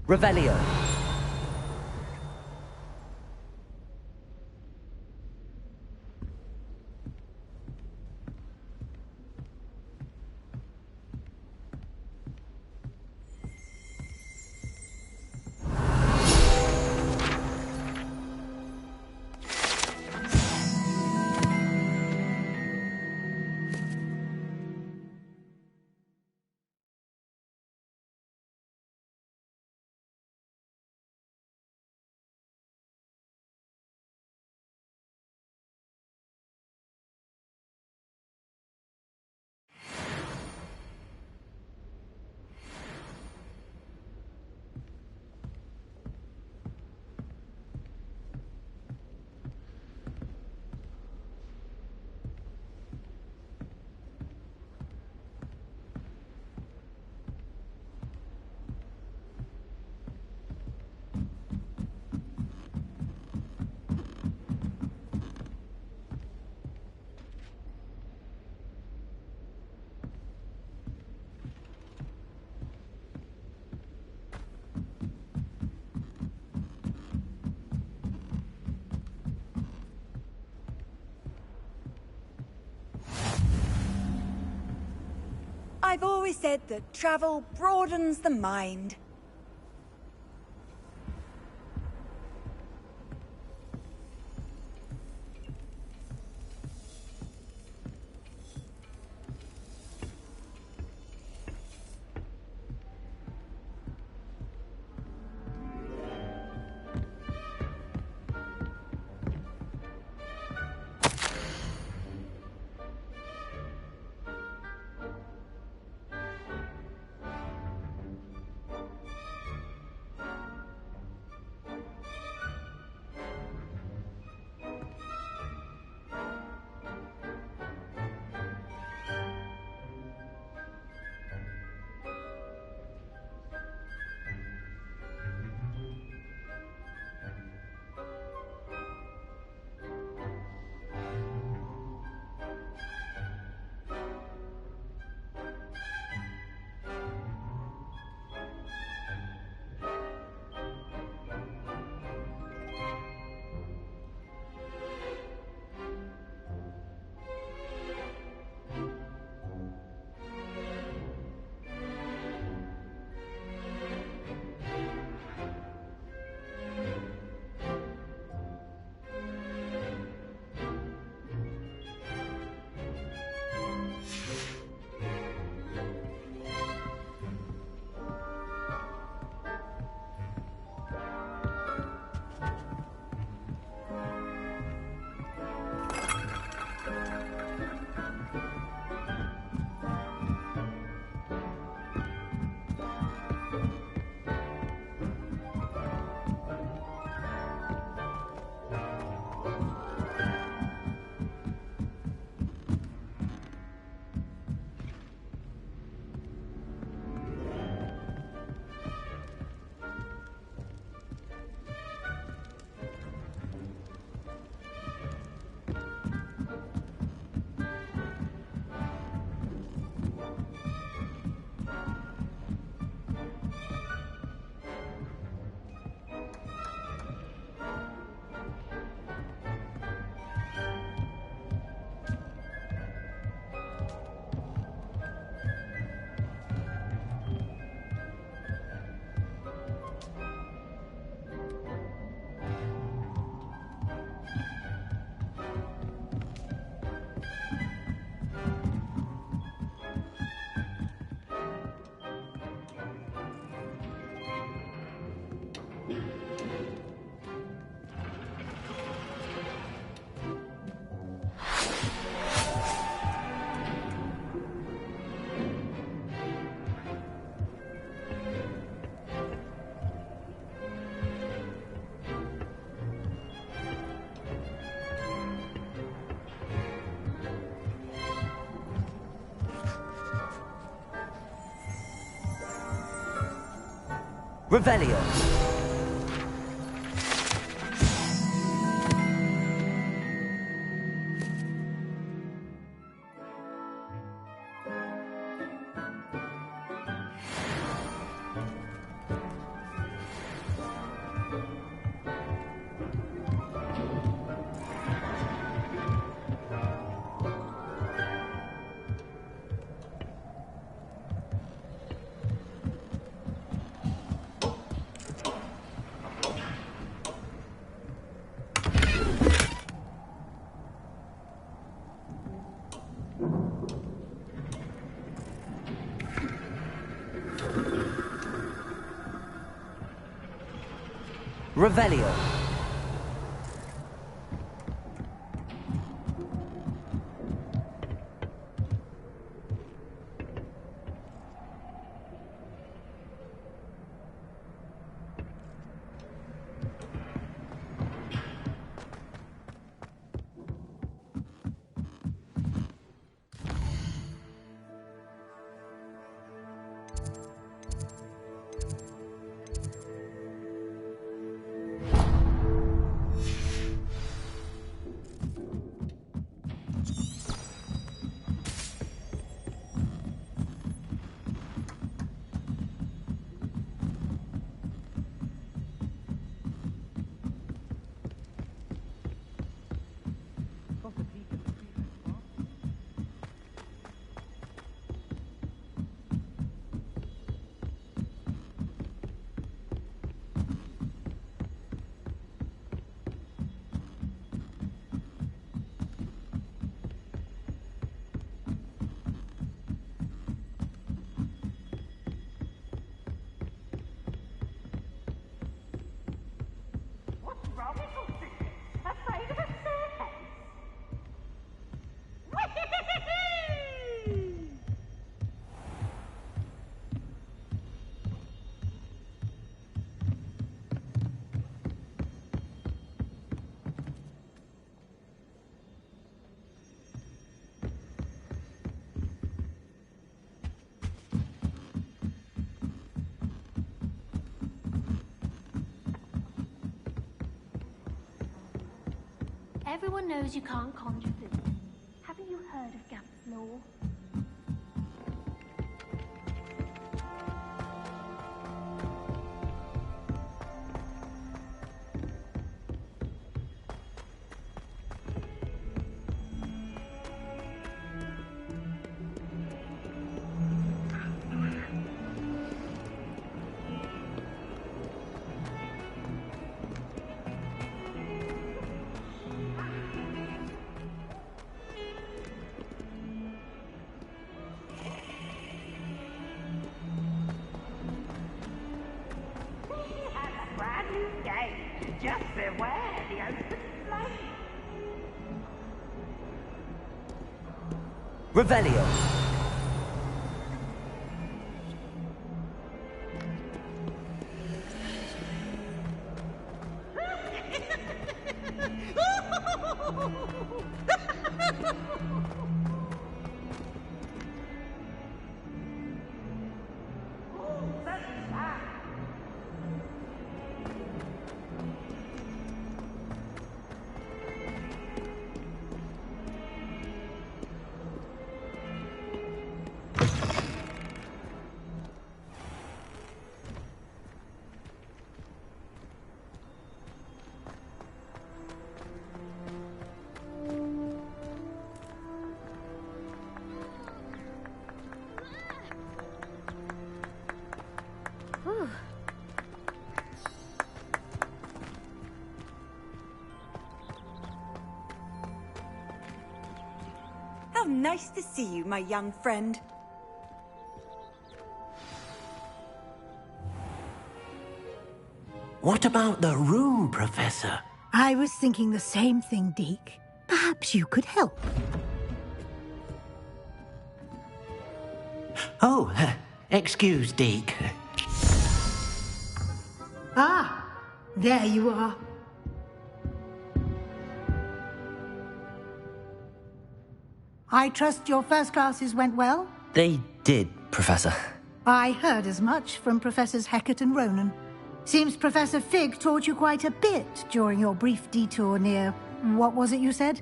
Revelio. I've always said that travel broadens the mind. Revelio. Revelio. Everyone knows you can't conjure food. Haven't you heard of Gamp's law? Just beware the open flame. Revelio. How nice to see you, my young friend. What about the room, Professor? I was thinking the same thing, Deke. Perhaps you could help. Oh, excuse, Deke. Ah, there you are. I trust your first classes went well? They did, Professor. I heard as much from Professors Hecat and Ronan. Seems Professor Fig taught you quite a bit during your brief detour near... what was it you said?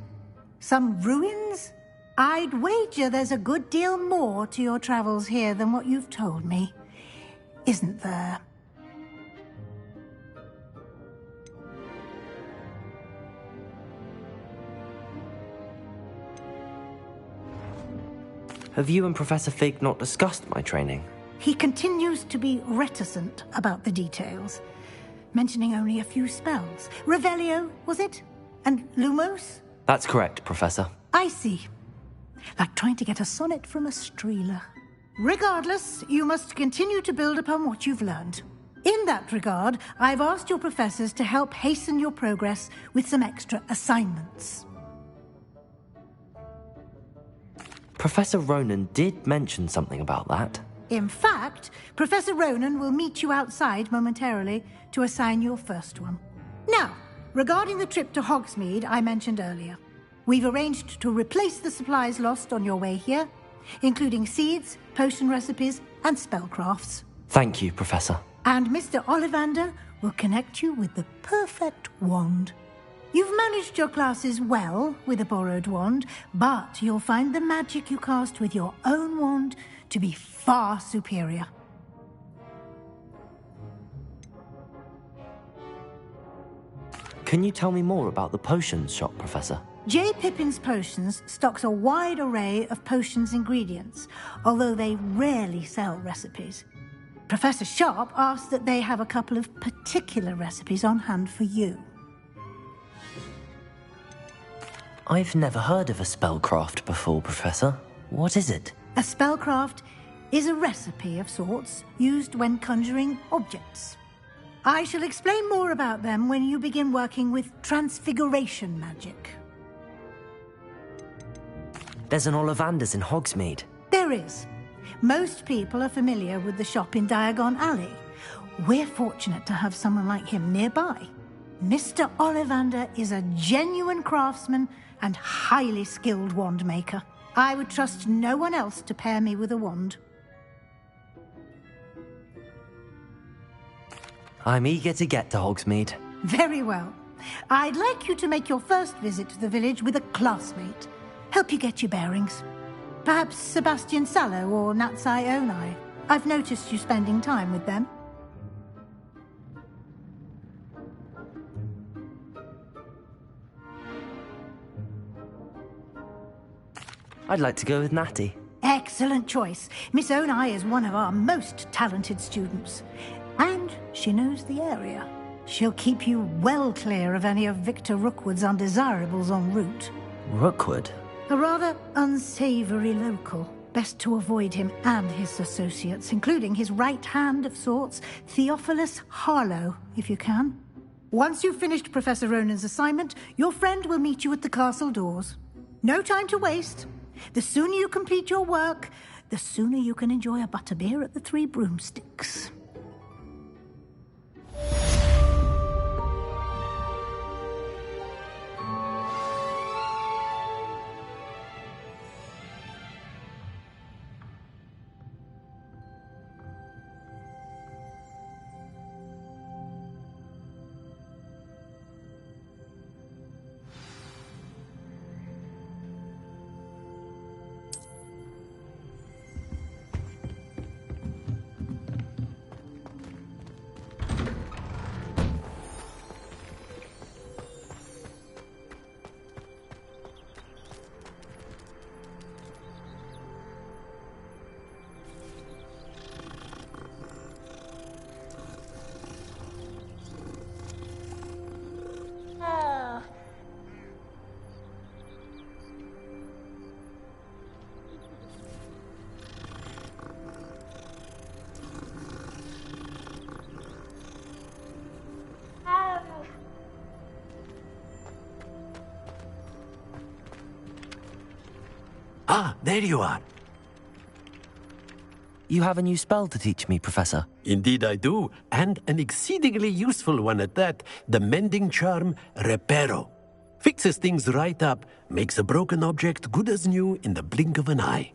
Some ruins? I'd wager there's a good deal more to your travels here than what you've told me. Isn't there? Have you and Professor Fig not discussed my training? He continues to be reticent about the details, mentioning only a few spells. Revelio, was it? And Lumos? That's correct, Professor. I see. Like trying to get a sonnet from a streeler. Regardless, you must continue to build upon what you've learned. In that regard, I've asked your professors to help hasten your progress with some extra assignments. Professor Ronan did mention something about that. In fact, Professor Ronan will meet you outside momentarily to assign your first one. Now, regarding the trip to Hogsmeade I mentioned earlier, we've arranged to replace the supplies lost on your way here, including seeds, potion recipes, and spellcrafts. Thank you, Professor. And Mr. Ollivander will connect you with the perfect wand. You've managed your classes well with a borrowed wand, but you'll find the magic you cast with your own wand to be far superior. Can you tell me more about the potions shop, Professor? J. Pippin's Potions stocks a wide array of potions ingredients, although they rarely sell recipes. Professor Sharp asked that they have a couple of particular recipes on hand for you. I've never heard of a spellcraft before, Professor. What is it? A spellcraft is a recipe of sorts used when conjuring objects. I shall explain more about them when you begin working with transfiguration magic. There's an Ollivander's in Hogsmeade. There is. Most people are familiar with the shop in Diagon Alley. We're fortunate to have someone like him nearby. Mr. Ollivander is a genuine craftsman and highly skilled wand maker. I would trust no one else to pair me with a wand. I'm eager to get to Hogsmeade. Very well. I'd like you to make your first visit to the village with a classmate. Help you get your bearings. Perhaps Sebastian Sallow or Natsai Onai. I've noticed you spending time with them. I'd like to go with Natty. Excellent choice. Miss Onai is one of our most talented students. And she knows the area. She'll keep you well clear of any of Victor Rookwood's undesirables en route. Rookwood? A rather unsavory local. Best to avoid him and his associates, including his right hand of sorts, Theophilus Harlow, if you can. Once you've finished Professor Ronan's assignment, your friend will meet you at the castle doors. No time to waste. The sooner you complete your work, the sooner you can enjoy a butterbeer at the Three Broomsticks. Ah, there you are. You have a new spell to teach me, Professor. Indeed I do, and an exceedingly useful one at that. The mending charm, Reparo. Fixes things right up, makes a broken object good as new in the blink of an eye.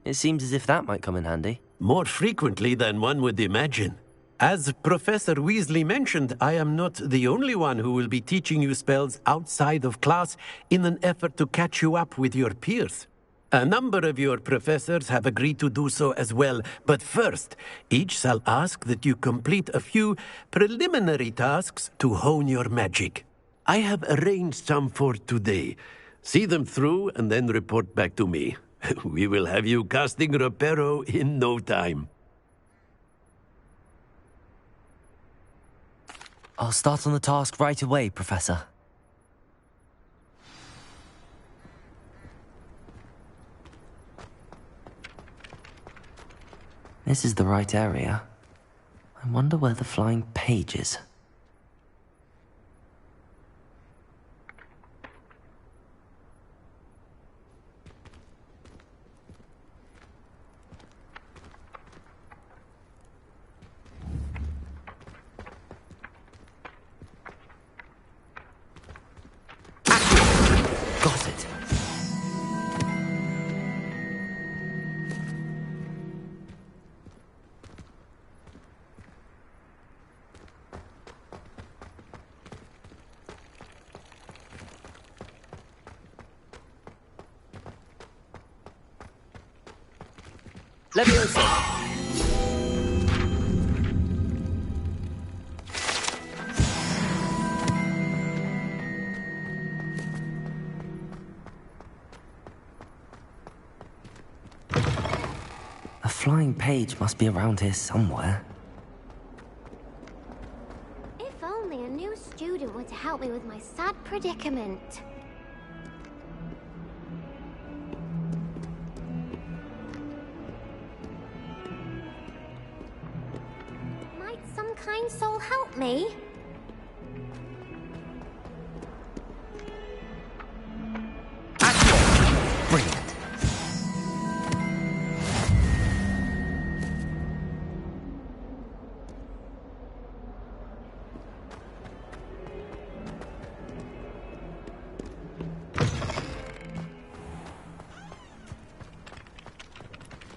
It seems as if that might come in handy. more frequently than one would imagine. As Professor Weasley mentioned, I am not the only one who will be teaching you spells outside of class in an effort to catch you up with your peers. A number of your professors have agreed to do so as well, but first, each shall ask that you complete a few preliminary tasks to hone your magic. I have arranged some for today. See them through and then report back to me. We will have you casting Reparo in no time. I'll start on the task right away, Professor. This is the right area. I wonder where the flying page is. Got it. Leviosa. A flying page must be around here somewhere. If only a new student were to help me with my sad predicament. Might some kind soul help me? Brilliant.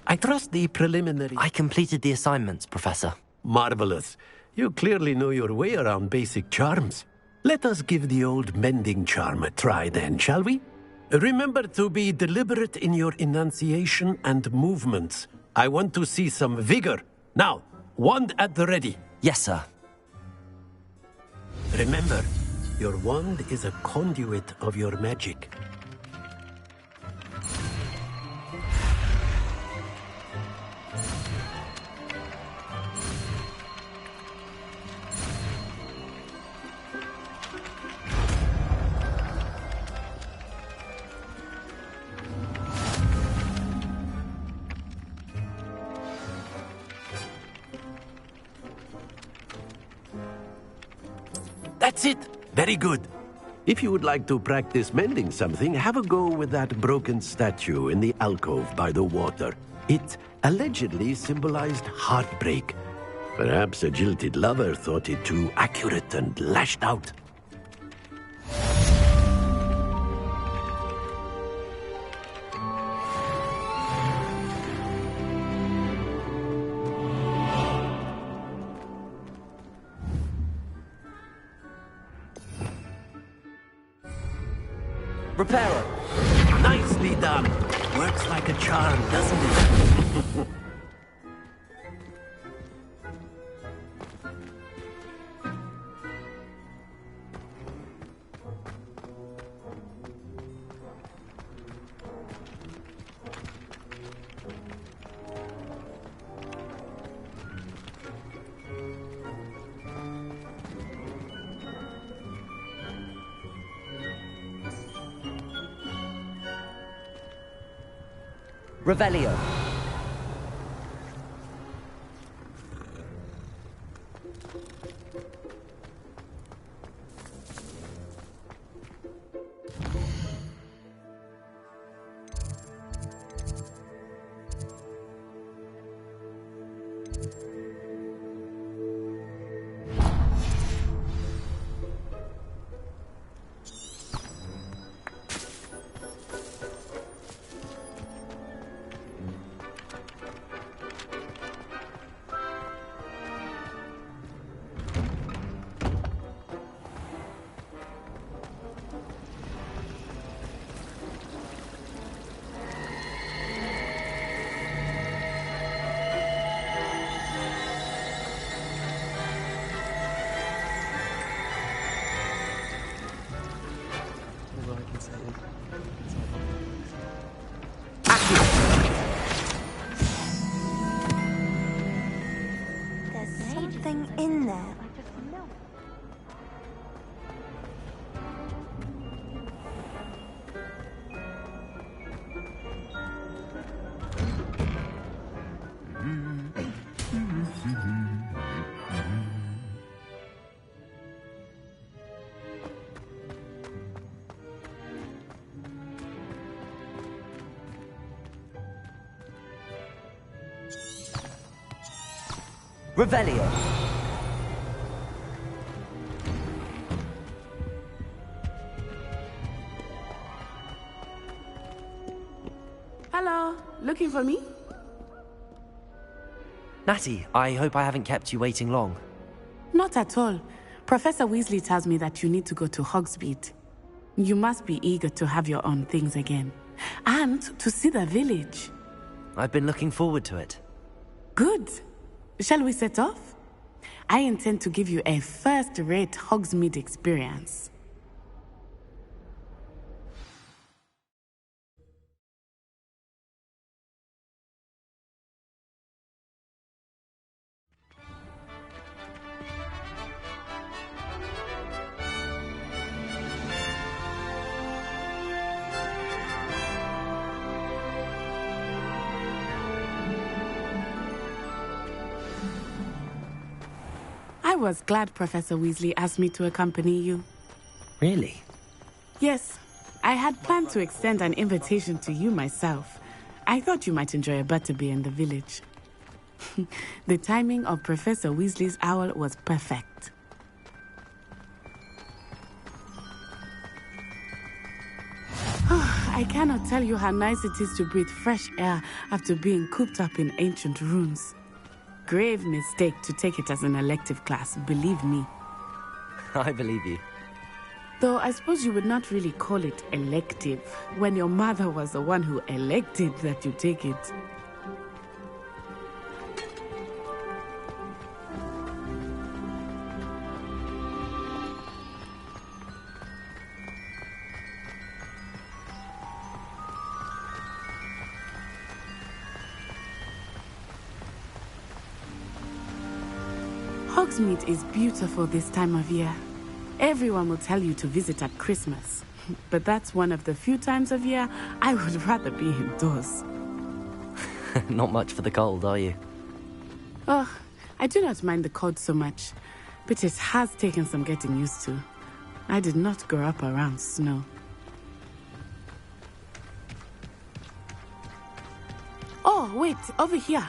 I trust the preliminary... I completed the assignments, Professor. Marvelous. You clearly know your way around basic charms. Let us give the old mending charm a try then, shall we? Remember to be deliberate in your enunciation and movements. I want to see some vigor. Now, wand at the ready. Yes, sir. Remember, your wand is a conduit of your magic. That's it! Very good. If you would like to practice mending something, have a go with that broken statue in the alcove by the water. It allegedly symbolized heartbreak. Perhaps a jilted lover thought it too accurate and lashed out. Reparo. Nicely done. Works like a charm, doesn't it? Revelio. in there. Revelio. Hello, looking for me? Natty, I hope I haven't kept you waiting long. Not at all. Professor Weasley tells me that you need to go to Hogsmeade. You must be eager to have your own things again. And to see the village. I've been looking forward to it. Good. Shall we set off? I intend to give you a first-rate Hogsmeade experience. I was glad Professor Weasley asked me to accompany you. Really? Yes. I had planned to extend an invitation to you myself. I thought you might enjoy a butterbeer in the village. The timing of Professor Weasley's owl was perfect. I cannot tell you how nice it is to breathe fresh air after being cooped up in ancient rooms. Grave mistake to take it as an elective class, believe me. I believe you. Though I suppose you would not really call it elective when your mother was the one who elected that you take it. Hogsmeade is beautiful this time of year. Everyone will tell you to visit at Christmas. But that's one of the few times of year I would rather be indoors. Not much for the cold, are you? Oh, I do not mind the cold so much, but it has taken some getting used to. I did not grow up around snow. Oh, wait, over here.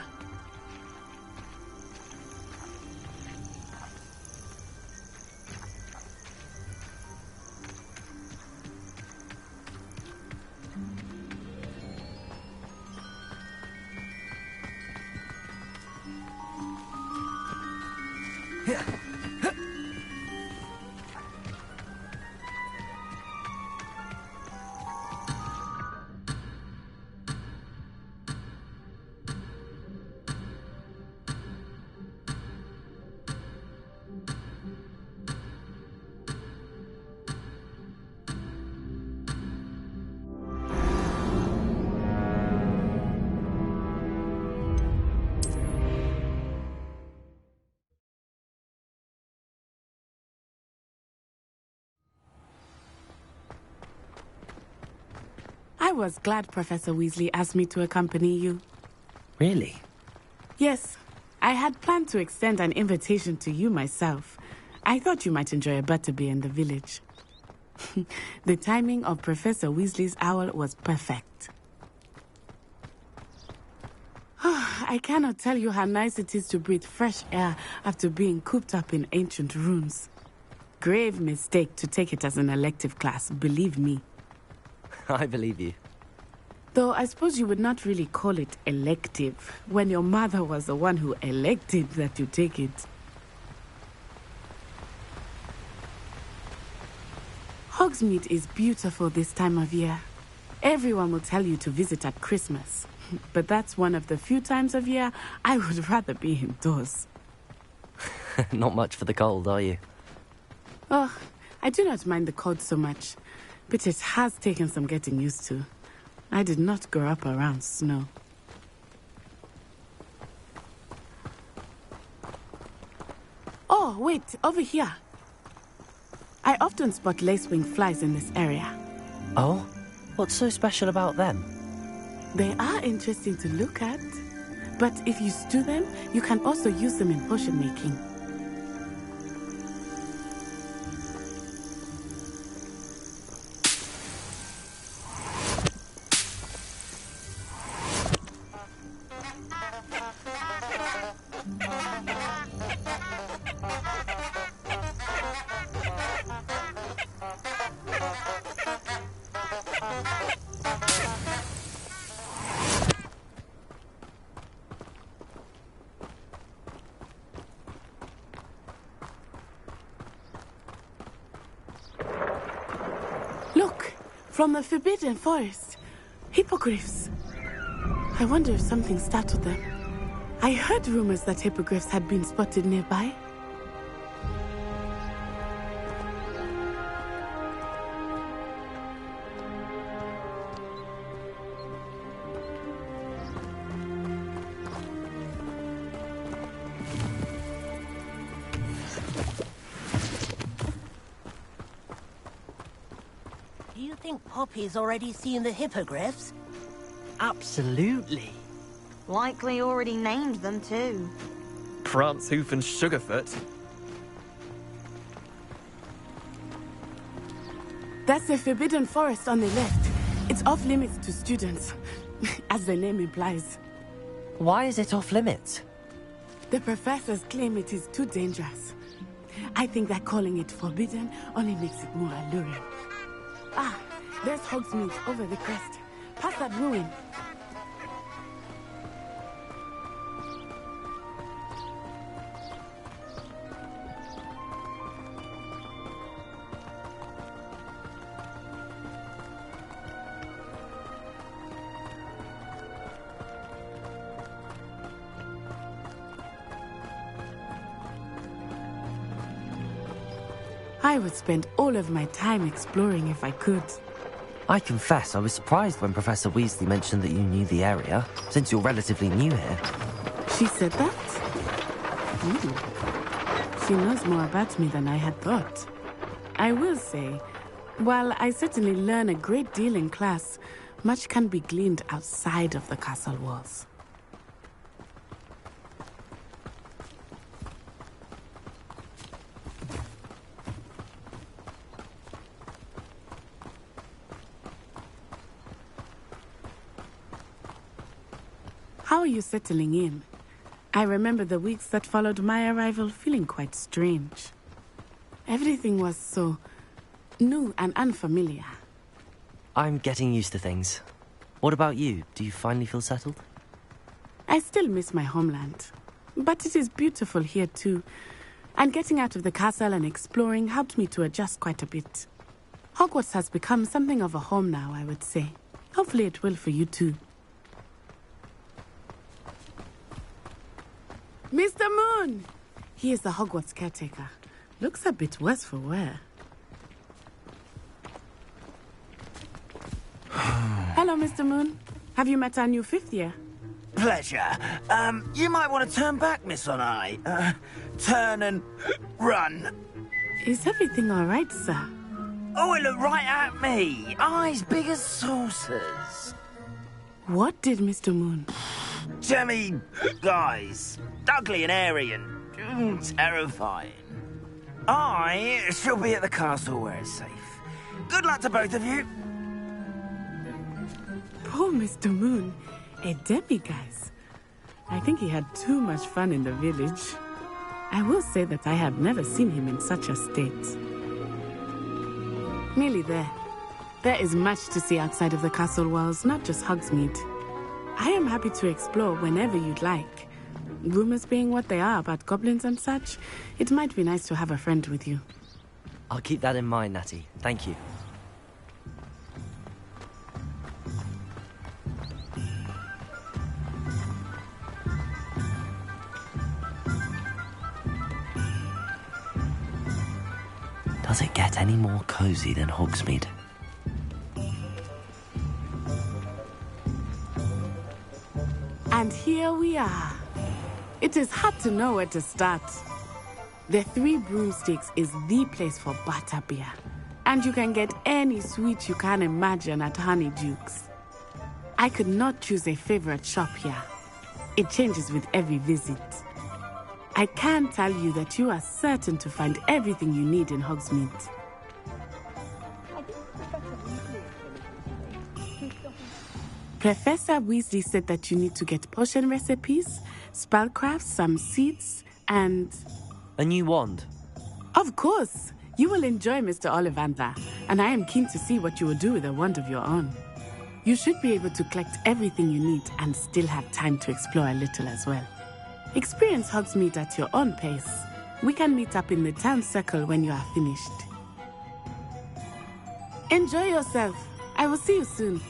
I was glad Professor Weasley asked me to accompany you. Really? Yes. I had planned to extend an invitation to you myself. I thought you might enjoy a butterbeer in the village. The timing of Professor Weasley's owl was perfect. I cannot tell you how nice it is to breathe fresh air after being cooped up in ancient rooms. Grave mistake to take it as an elective class, believe me. I believe you. Though I suppose you would not really call it elective when your mother was the one who elected that you take it. Hogsmeade is beautiful this time of year. Everyone will tell you to visit at Christmas. But that's one of the few times of year I would rather be indoors. Not much for the cold, are you? Oh, I do not mind the cold so much, but it has taken some getting used to. I did not grow up around snow. Oh, wait, over here. I often spot lacewing flies in this area. Oh? What's so special about them? They are interesting to look at. But if you stew them, you can also use them in potion making. Look, from the Forbidden Forest. Hippogriffs. I wonder if something startled them. I heard rumors that hippogriffs had been spotted nearby. Do you think Poppy's already seen the hippogriffs? Absolutely. Likely already named them too. Prance, Hoof and Sugarfoot. That's the Forbidden Forest on the left. It's off limits to students, as the name implies. Why is it off limits? The professors claim it is too dangerous. I think that calling it forbidden only makes it more alluring. Ah, there's Hogsmeade over the crest. Past that ruin. I would spend all of my time exploring if I could. I confess I was surprised when Professor Weasley mentioned that you knew the area, since you're relatively new here. She said that? She knows more about me than I had thought. I will say, while I certainly learn a great deal in class, much can be gleaned outside of the castle walls. How are you settling in? I remember the weeks that followed my arrival feeling quite strange. Everything was so new and unfamiliar. I'm getting used to things. What about you? Do you finally feel settled? I still miss my homeland, but it is beautiful here too. And getting out of the castle and exploring helped me to adjust quite a bit. Hogwarts has become something of a home now, I would say. Hopefully it will for you too. Mr. Moon! He is the Hogwarts caretaker. Looks a bit worse for wear. Hello, Mr. Moon. Have you met our new fifth year? Pleasure. You might want to turn back, Miss Onai. Turn and run. Is everything all right, sir? Oh, it looked right at me. Eyes big as saucers. What did Mr. Moon? Jemmy guys. Ugly and airy and terrifying. I shall be at the castle where it's safe. Good luck to both of you. Poor Mr. Moon. A demiguise. I think he had too much fun in the village. I will say that I have never seen him in such a state. Nearly there. There is much to see outside of the castle walls, not just Hogsmeade. I am happy to explore whenever you'd like. Rumors being what they are about goblins and such, it might be nice to have a friend with you. I'll keep that in mind, Natty. Thank you. Does it get any more cozy than Hogsmeade? And here we are. It is hard to know where to start. The Three Broomsticks is the place for butterbeer. And you can get any sweet you can imagine at Honeyduke's. I could not choose a favorite shop here. It changes with every visit. I can tell you that you are certain to find everything you need in Hogsmeade. Professor Weasley said that you need to get potion recipes, spellcrafts, some seeds, and... A new wand? Of course! You will enjoy Mr. Ollivander, and I am keen to see what you will do with a wand of your own. You should be able to collect everything you need and still have time to explore a little as well. Experience Hogsmeade at your own pace. We can meet up in the town circle when you are finished. Enjoy yourself. I will see you soon.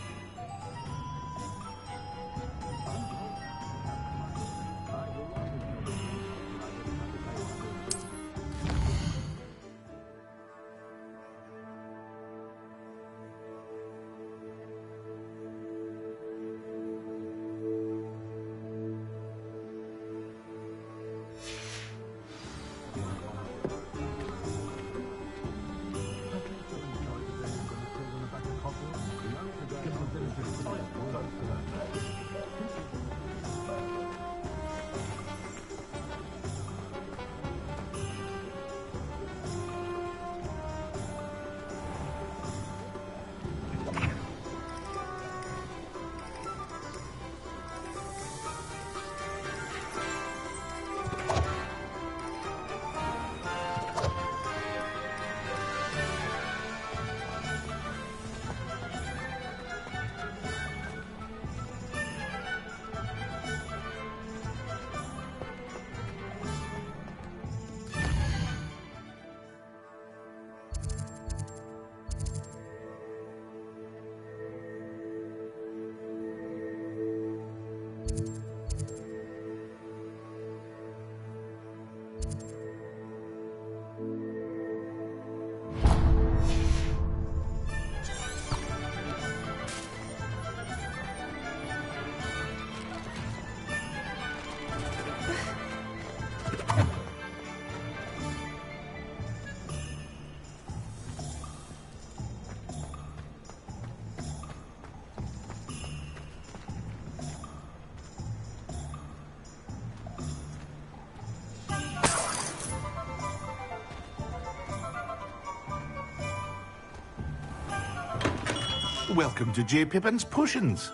Welcome to J. Pippin's Potions.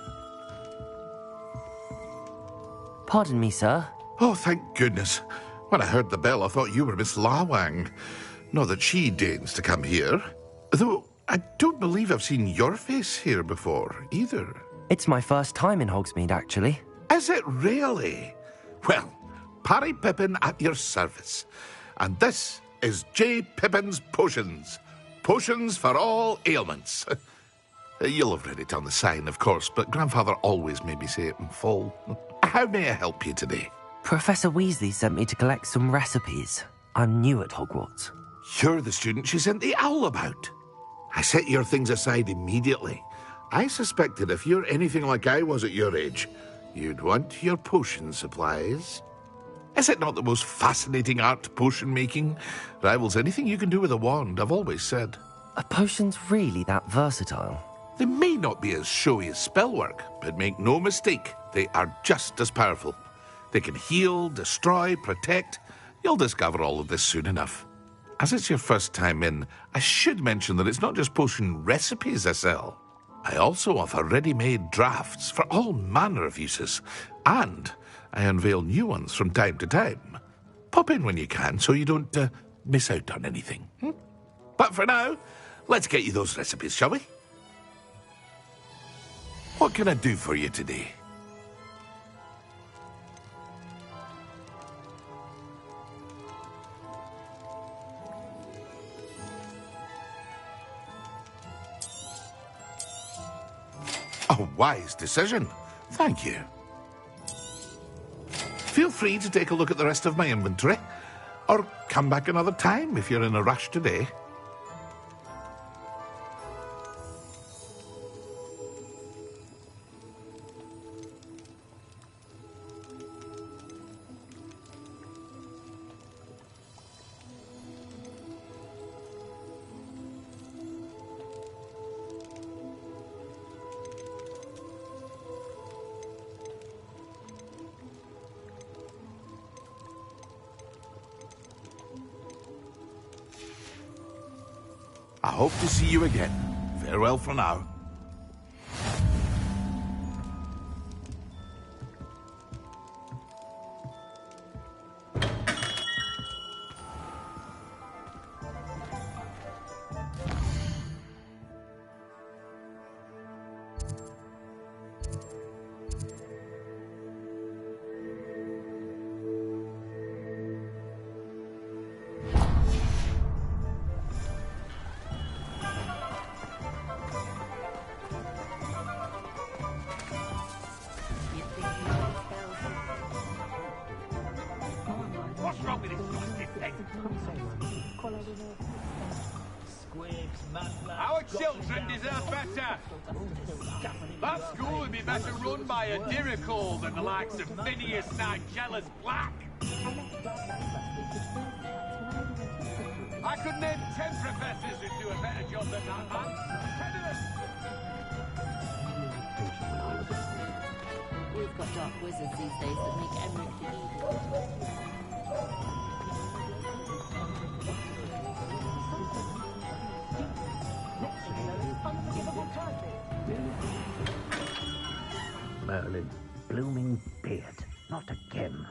Pardon me, sir. Oh, thank goodness. When I heard the bell, I thought you were Miss Lawang. Not that she deigns to come here. Though, I don't believe I've seen your face here before, either. It's my first time in Hogsmeade, actually. Is it really? Well, Parry Pippin at your service. And this is J. Pippin's Potions. Potions for all ailments. You'll have read it on the sign, of course, but Grandfather always made me say it in full. How may I help you today? Professor Weasley sent me to collect some recipes. I'm new at Hogwarts. You're the student she sent the owl about. I set your things aside immediately. I suspected if you're anything like I was at your age, you'd want your potion supplies. Is it not the most fascinating art, potion making? Rivals anything you can do with a wand, I've always said. Are potions really that versatile? They may not be as showy as spellwork, but make no mistake, they are just as powerful. They can heal, destroy, protect. You'll discover all of this soon enough. As it's your first time in, I should mention that it's not just potion recipes I sell. I also offer ready-made drafts for all manner of uses, and I unveil new ones from time to time. Pop in when you can so you don't miss out on anything. But for now, let's get you those recipes, shall we? What can I do for you today? A wise decision. Thank you. Feel free to take a look at the rest of my inventory, or come back another time if you're in a rush today. I hope to see you again. Farewell for now. Our children deserve better. That school would be better run by a Dirical than the likes of Phineas Nigellus Black. I could name 10 professors who'd do a better job than that man. 10 of them. We've got dark wizards these days that make everything evil. Merlin's blooming beard. Not again.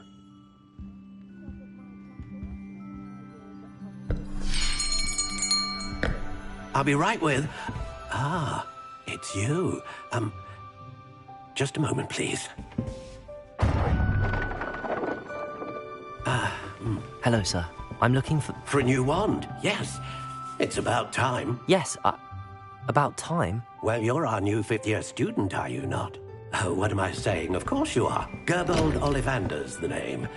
I'll be right with... Ah, it's you. Just a moment, please. Hello, sir. I'm looking for... For a new wand, yes. It's about time. Yes, about time? Well, you're our new fifth-year student, are you not? Oh, what am I saying? Of course you are. Gerbold Ollivander's the name.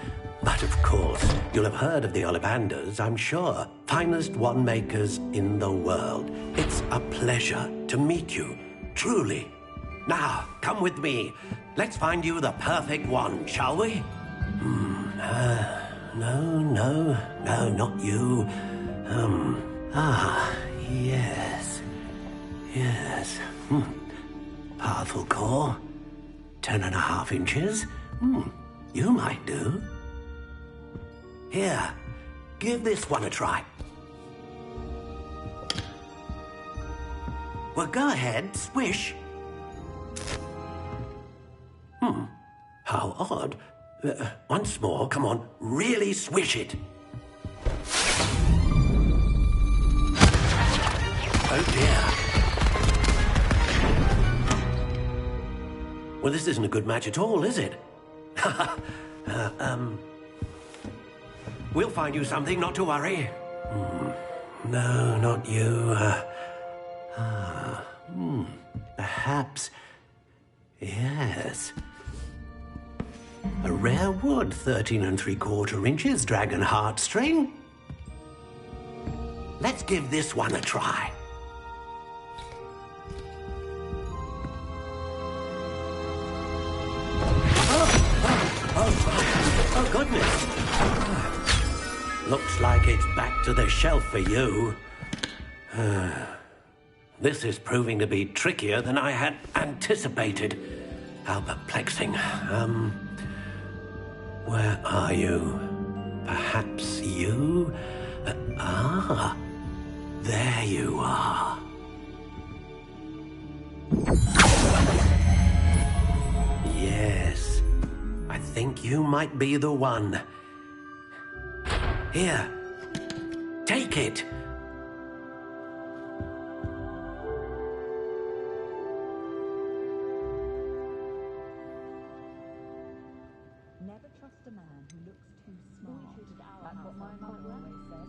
But of course, you'll have heard of the Ollivanders, I'm sure. Finest wand makers in the world. It's a pleasure to meet you, truly. Now, come with me. Let's find you the perfect wand, shall we? No, not you. Yes. Powerful core. 10.5 inches. You might do. Here, give this one a try. Well, go ahead, swish. How odd. Once more, come on, really swish it. Oh dear. Well, this isn't a good match at all, is it? We'll find you something, not to worry. No, not you. Perhaps... Yes. A rare wood, 13 3/4 inches, dragon heartstring. Let's give this one a try. Oh, goodness. Looks like it's back to the shelf for you. This is proving to be trickier than I had anticipated. How perplexing. Where are you? Perhaps you? There you are. Yes, I think you might be the one. Here, take it. Never trust a man who looks too smart. That's what my mother always said.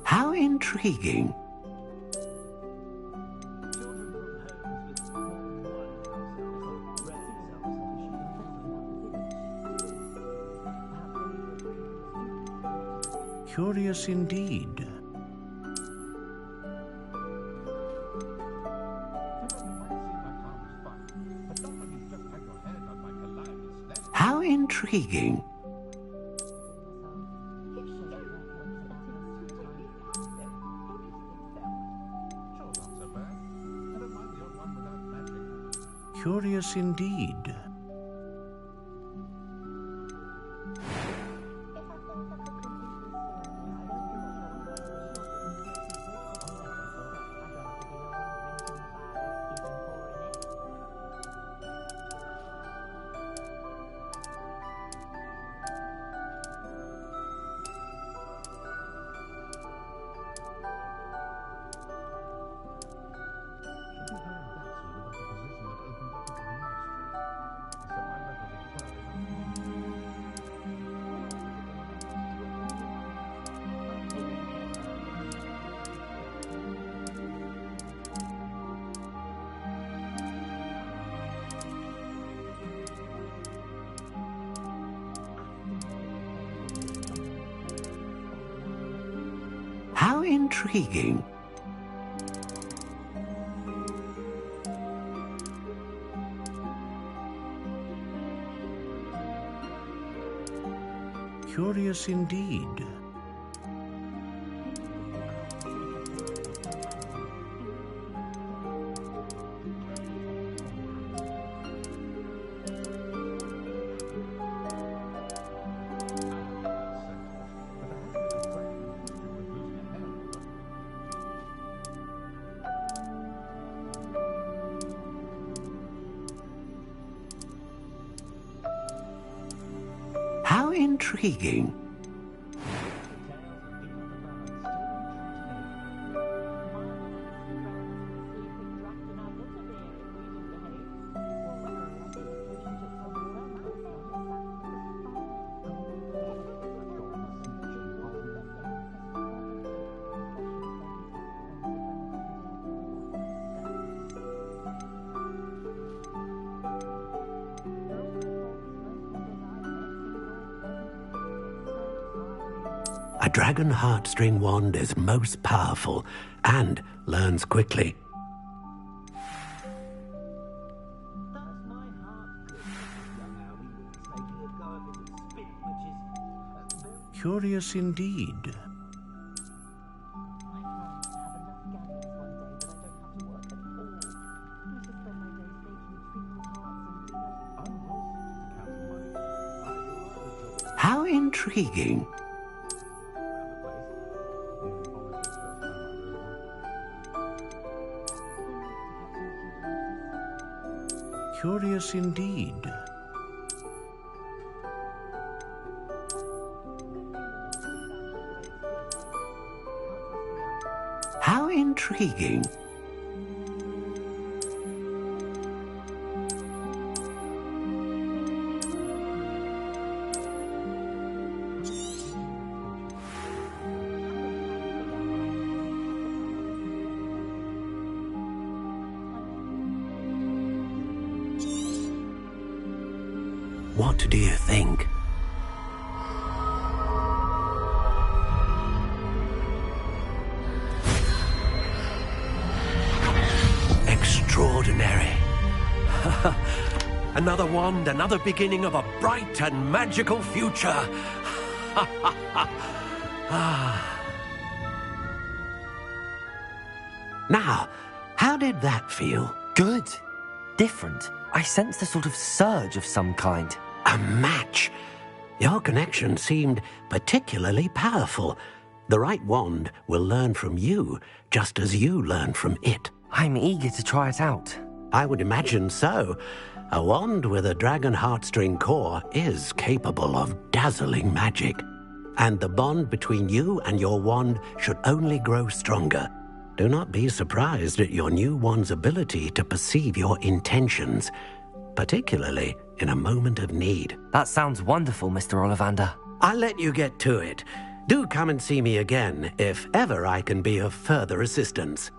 How intriguing. Curious indeed. How intriguing. Curious indeed. intriguing. Curious indeed. How intriguing. A dragon heartstring wand is most powerful and learns quickly. Curious indeed. How intriguing. Curious indeed. How intriguing. What do you think? Extraordinary. Another wand, another beginning of a bright and magical future. Now, how did that feel? Good. Different. I sensed a sort of surge of some kind. A match. Your connection seemed particularly powerful. The right wand will learn from you, just as you learn from it. I'm eager to try it out. I would imagine so. A wand with a dragon heartstring core is capable of dazzling magic. And the bond between you and your wand should only grow stronger. Do not be surprised at your new wand's ability to perceive your intentions, particularly in a moment of need. That sounds wonderful, Mr. Ollivander. I'll let you get to it. Do come and see me again if ever I can be of further assistance.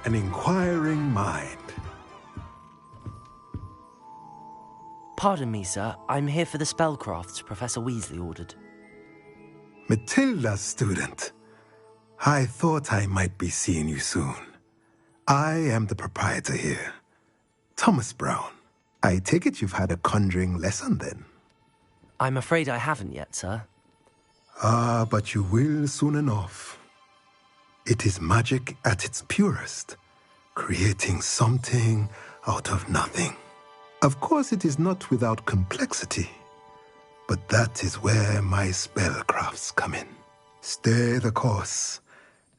An inquiring mind. Pardon me, sir. I'm here for the spellcrafts Professor Weasley ordered. Matilda's student. I thought I might be seeing you soon. I am the proprietor here, Thomas Brown. I take it you've had a conjuring lesson then? I'm afraid I haven't yet, sir. Ah, but you will soon enough. It is magic at its purest, creating something out of nothing. Of course, it is not without complexity, but that is where my spellcrafts come in. Stay the course,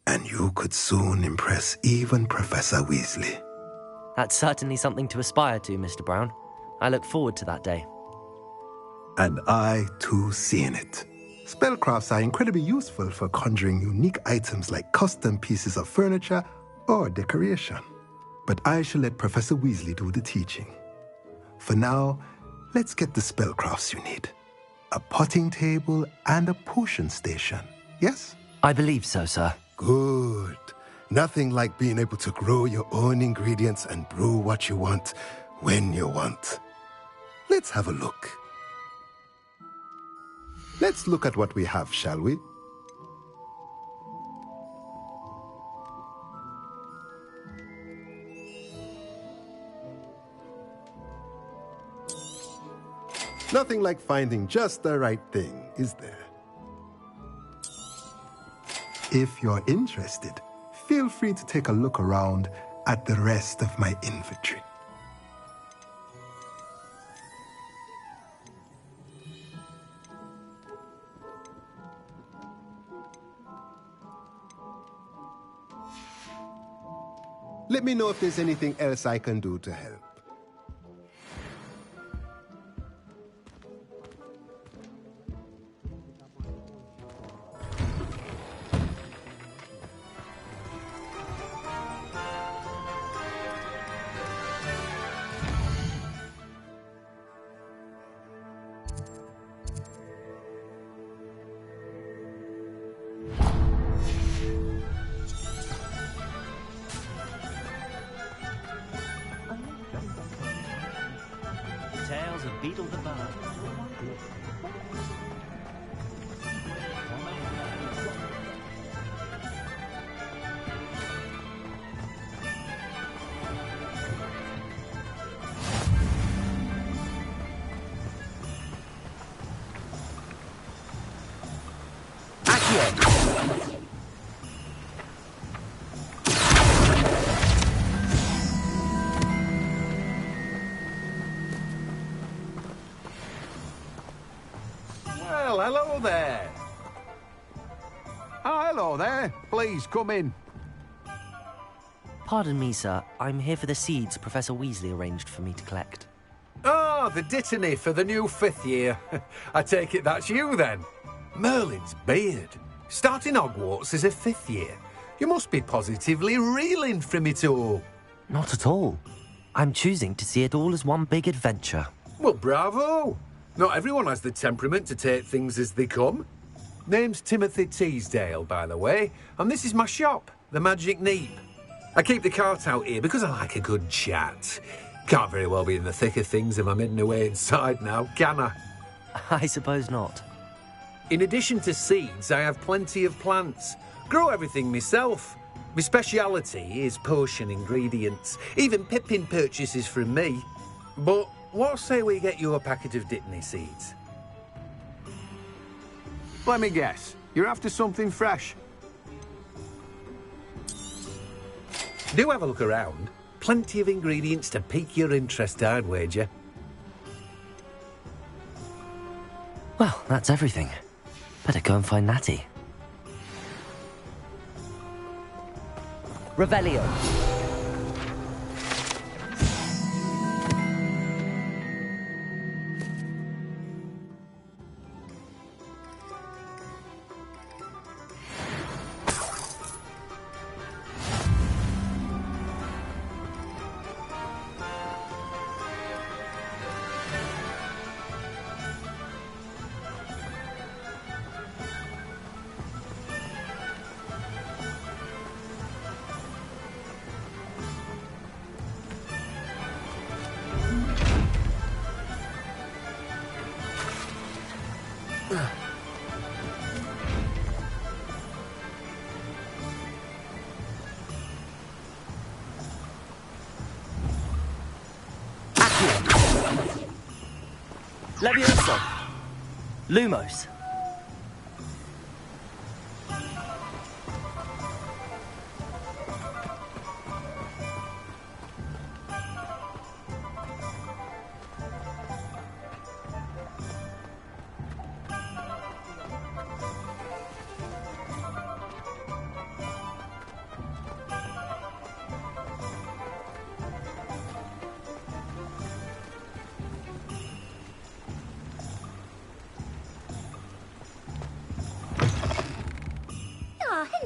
and you could soon impress even Professor Weasley. That's certainly something to aspire to, Mr. Brown. I look forward to that day. And I, too, see in it. Spellcrafts are incredibly useful for conjuring unique items like custom pieces of furniture or decoration. But I shall let Professor Weasley do the teaching. For now, let's get the spellcrafts you need. A potting table and a potion station, yes? I believe so, sir. Good. Nothing like being able to grow your own ingredients and brew what you want when you want. Let's have a look. Let's look at what we have, shall we? Nothing like finding just the right thing, is there? If you're interested, feel free to take a look around at the rest of my inventory. Let me know if there's anything else I can do to help. Tales of Beetle the Bird. Well, hello there. Oh, hello there. Please, come in. Pardon me, sir. I'm here for the seeds Professor Weasley arranged for me to collect. Oh, the dittany for the new 5th year. I take it that's you, then. Merlin's beard. Starting Hogwarts as a 5th year. You must be positively reeling from it all. Not at all. I'm choosing to see it all as one big adventure. Well, bravo. Not everyone has the temperament to take things as they come. Name's Timothy Teasdale, by the way, and this is my shop, the Magic Neep. I keep the cart out here because I like a good chat. Can't very well be in the thick of things if I'm hidden away inside now, can I? I suppose not. In addition to seeds, I have plenty of plants. Grow everything myself. My speciality is potion ingredients. Even Pippin purchases from me. But what say we get you a packet of Dittany seeds? Let me guess. You're after something fresh. Do have a look around. Plenty of ingredients to pique your interest, I'd wager. Well, that's everything. Better go and find Natty. Revelio. Levioso. Lumos.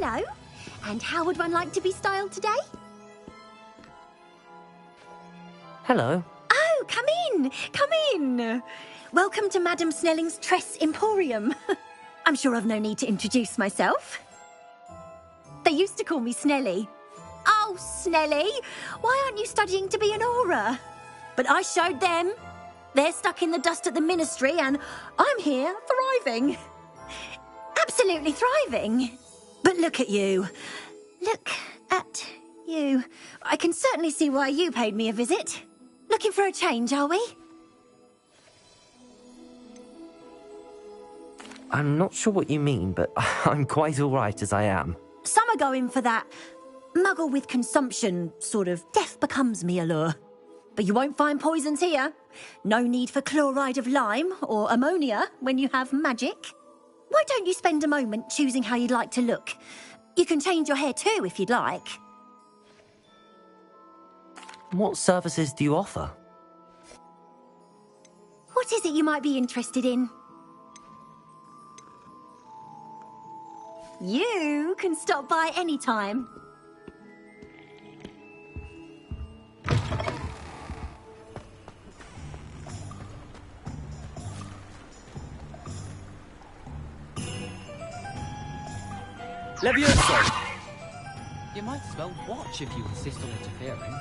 Hello. And how would one like to be styled today? Hello. Oh, come in. Come in. Welcome to Madame Snelling's Tress Emporium. I'm sure I've no need to introduce myself. They used to call me Snelly. Oh, Snelly, why aren't you studying to be an aura? But I showed them. They're stuck in the dust at the ministry and I'm here thriving. Absolutely thriving. But look at you. Look at you. I can certainly see why you paid me a visit. Looking for a change, are we? I'm not sure what you mean, but I'm quite all right as I am. Some are going for that muggle with consumption, sort of death becomes me allure. But you won't find poisons here. No need for chloride of lime or ammonia when you have magic. Why don't you spend a moment choosing how you'd like to look? You can change your hair too if you'd like. What services do you offer? What is it you might be interested in? You can stop by any time. Levioso! You might as well watch if you insist on interfering.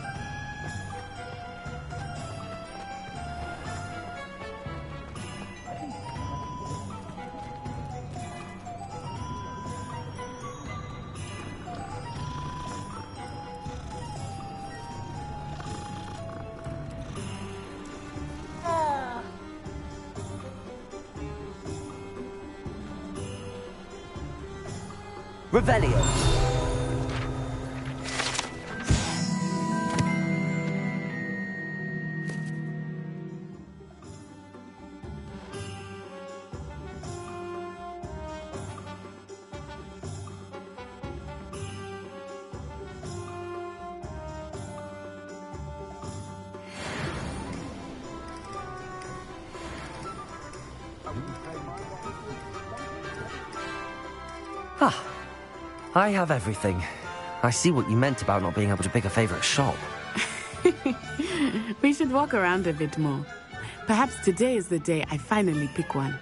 Revelio. I have everything. I see what you meant about not being able to pick a favourite shop. We should walk around a bit more. Perhaps today is the day I finally pick one.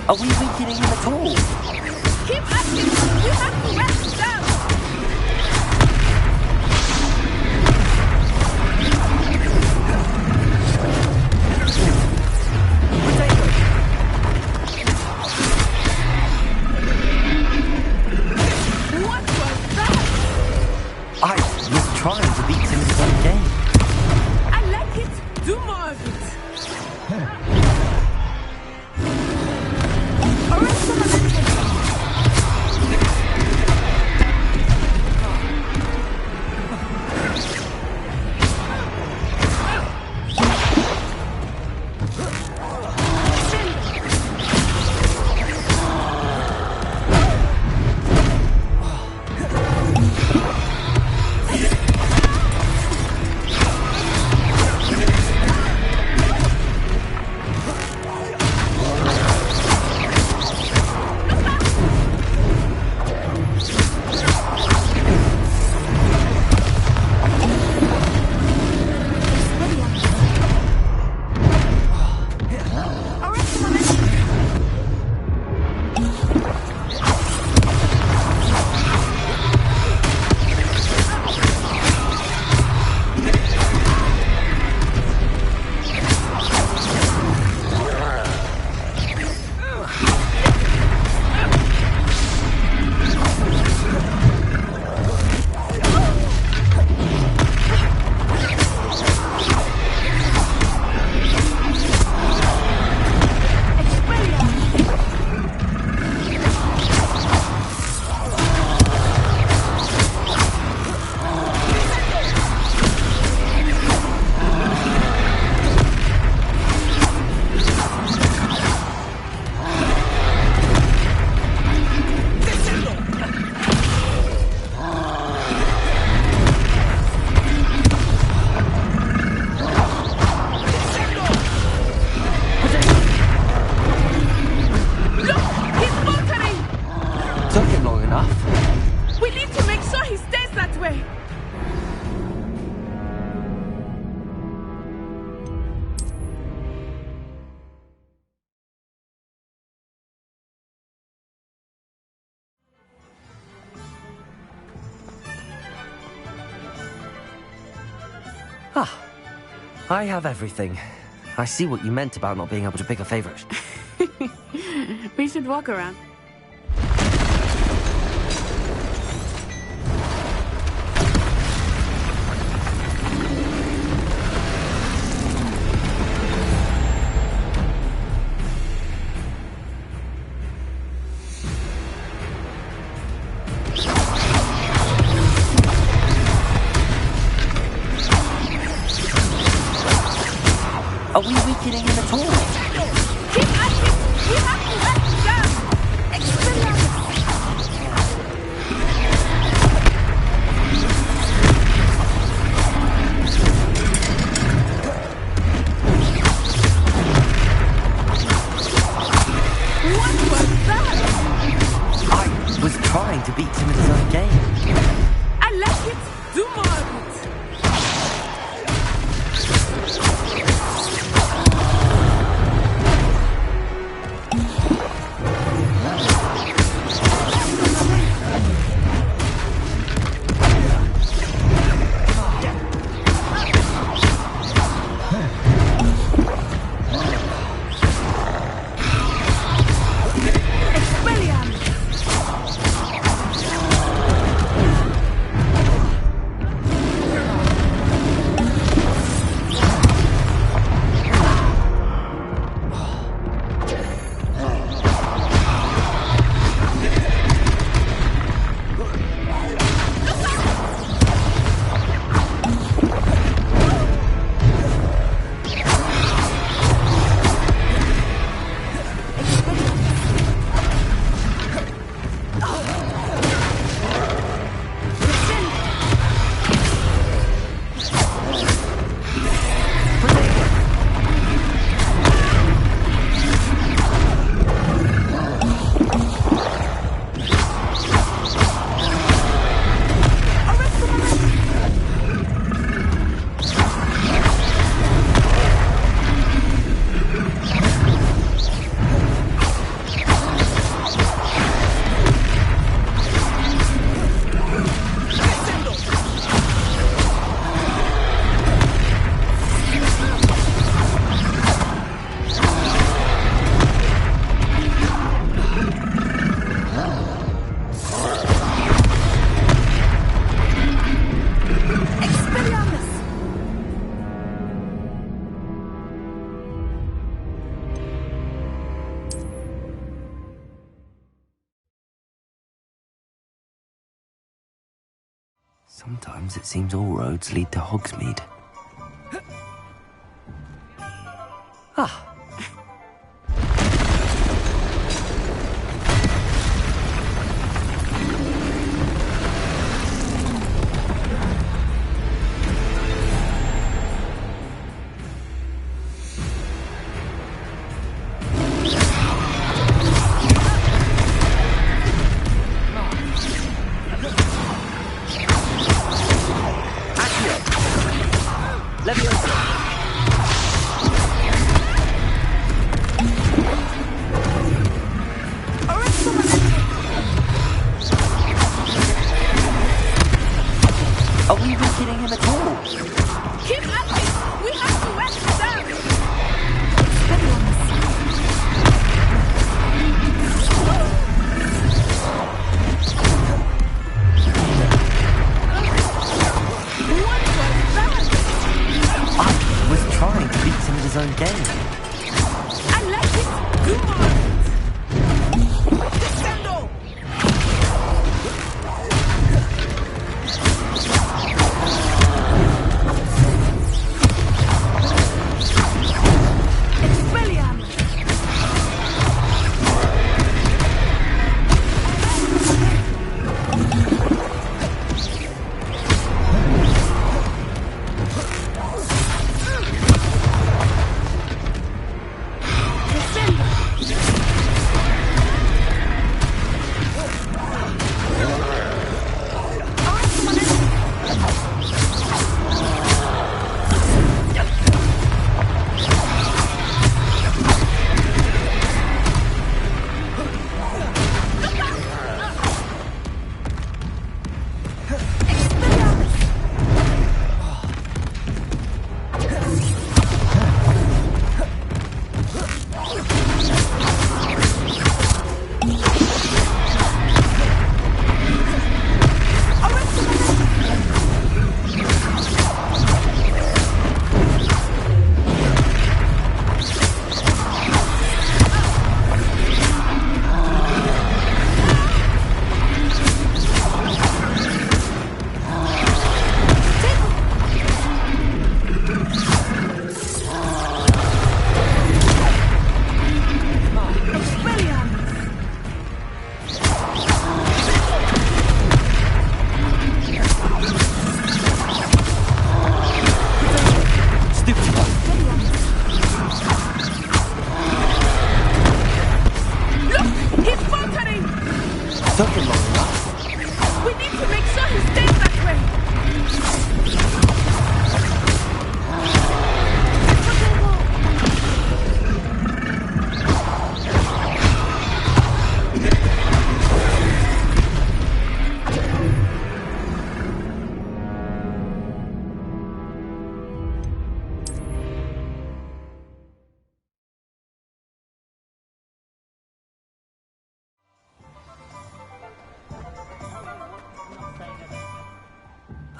Are we weakening him at all? Keep asking! You have to rest down! What was that? I was trying to beat him in one game. I like it! Do more of it! I have everything. I see what you meant about not being able to pick a favorite. We should walk around. Are we weakening him at all? Keep at it! We have to let him down! Expelliarmus! What was that? I was trying to beat him at his own game. I like it. Do more of it. Sometimes it seems all roads lead to Hogsmeade.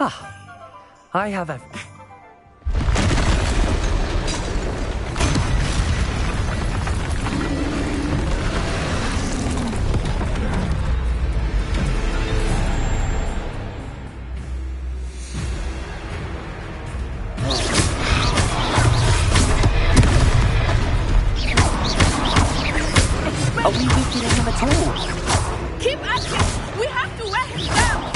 I have Are we weakening him at all? Keep at him! We have to wear him down!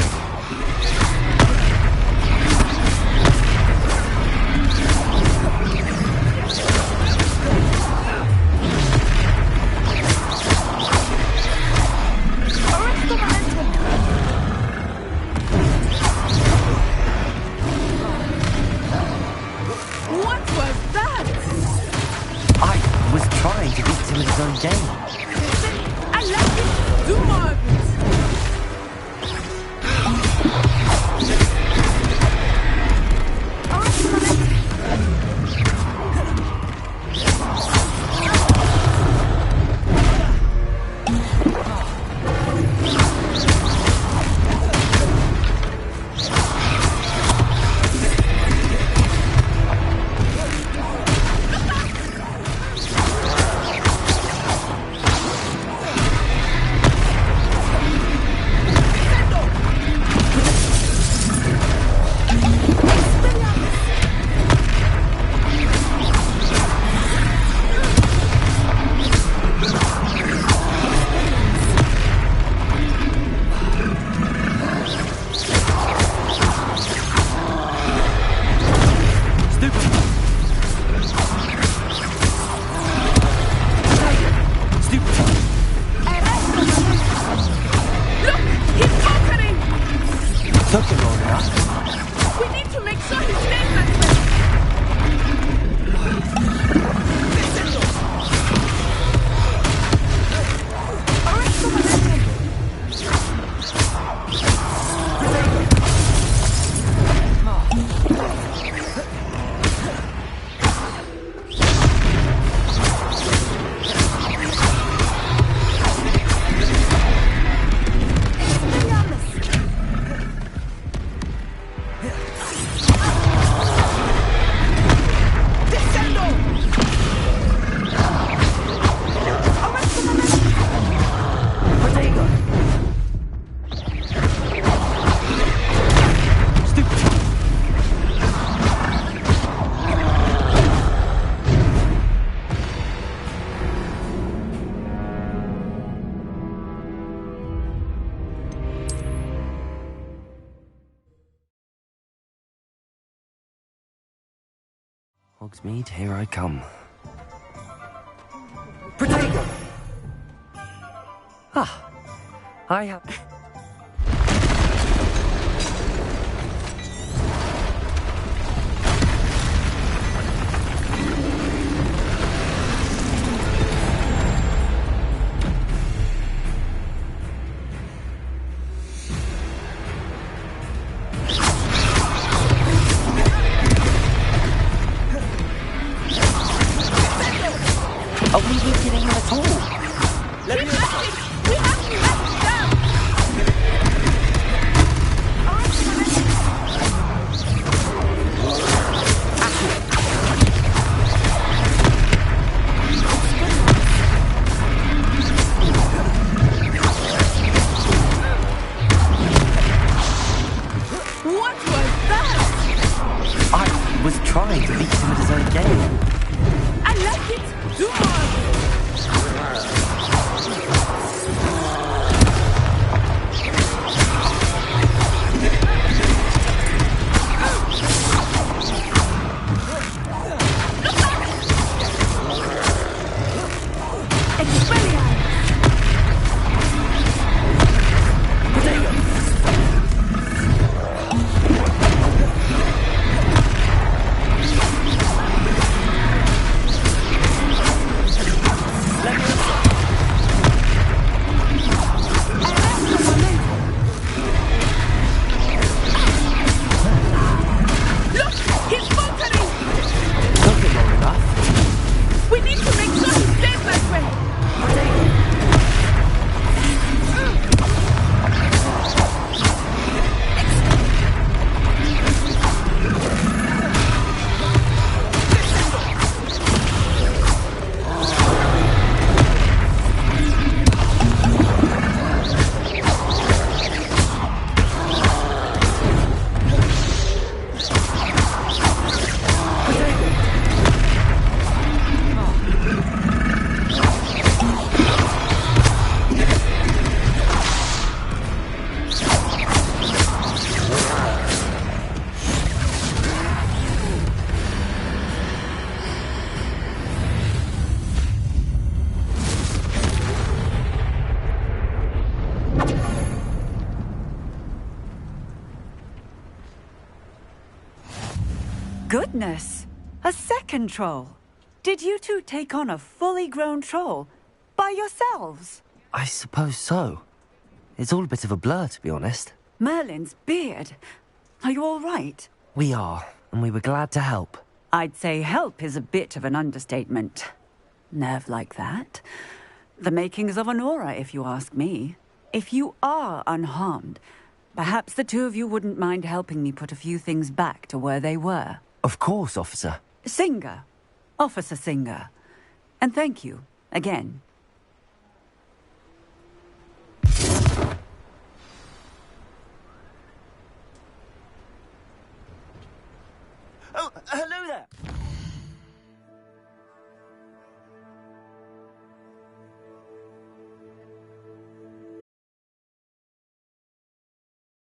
Arrest the momentum! What was that? I was trying to beat him in his own game. I like it! Do more of Hogsmeade, here I come. Protego! I have... Are we weakening him at all? Let me We have to let him down! What was that? I was trying to beat him at his own game. I like it! Do more! We need to make sure he stays that way! Goodness! A second troll! Did you two take on a fully grown troll? By yourselves? I suppose so. It's all a bit of a blur, to be honest. Merlin's beard. Are you all right? We are, and we were glad to help. I'd say help is a bit of an understatement. Nerve like that. The makings of an aura, if you ask me. If you are unharmed, perhaps the two of you wouldn't mind helping me put a few things back to where they were. Of course, officer. Singer. Officer Singer. And thank you, again.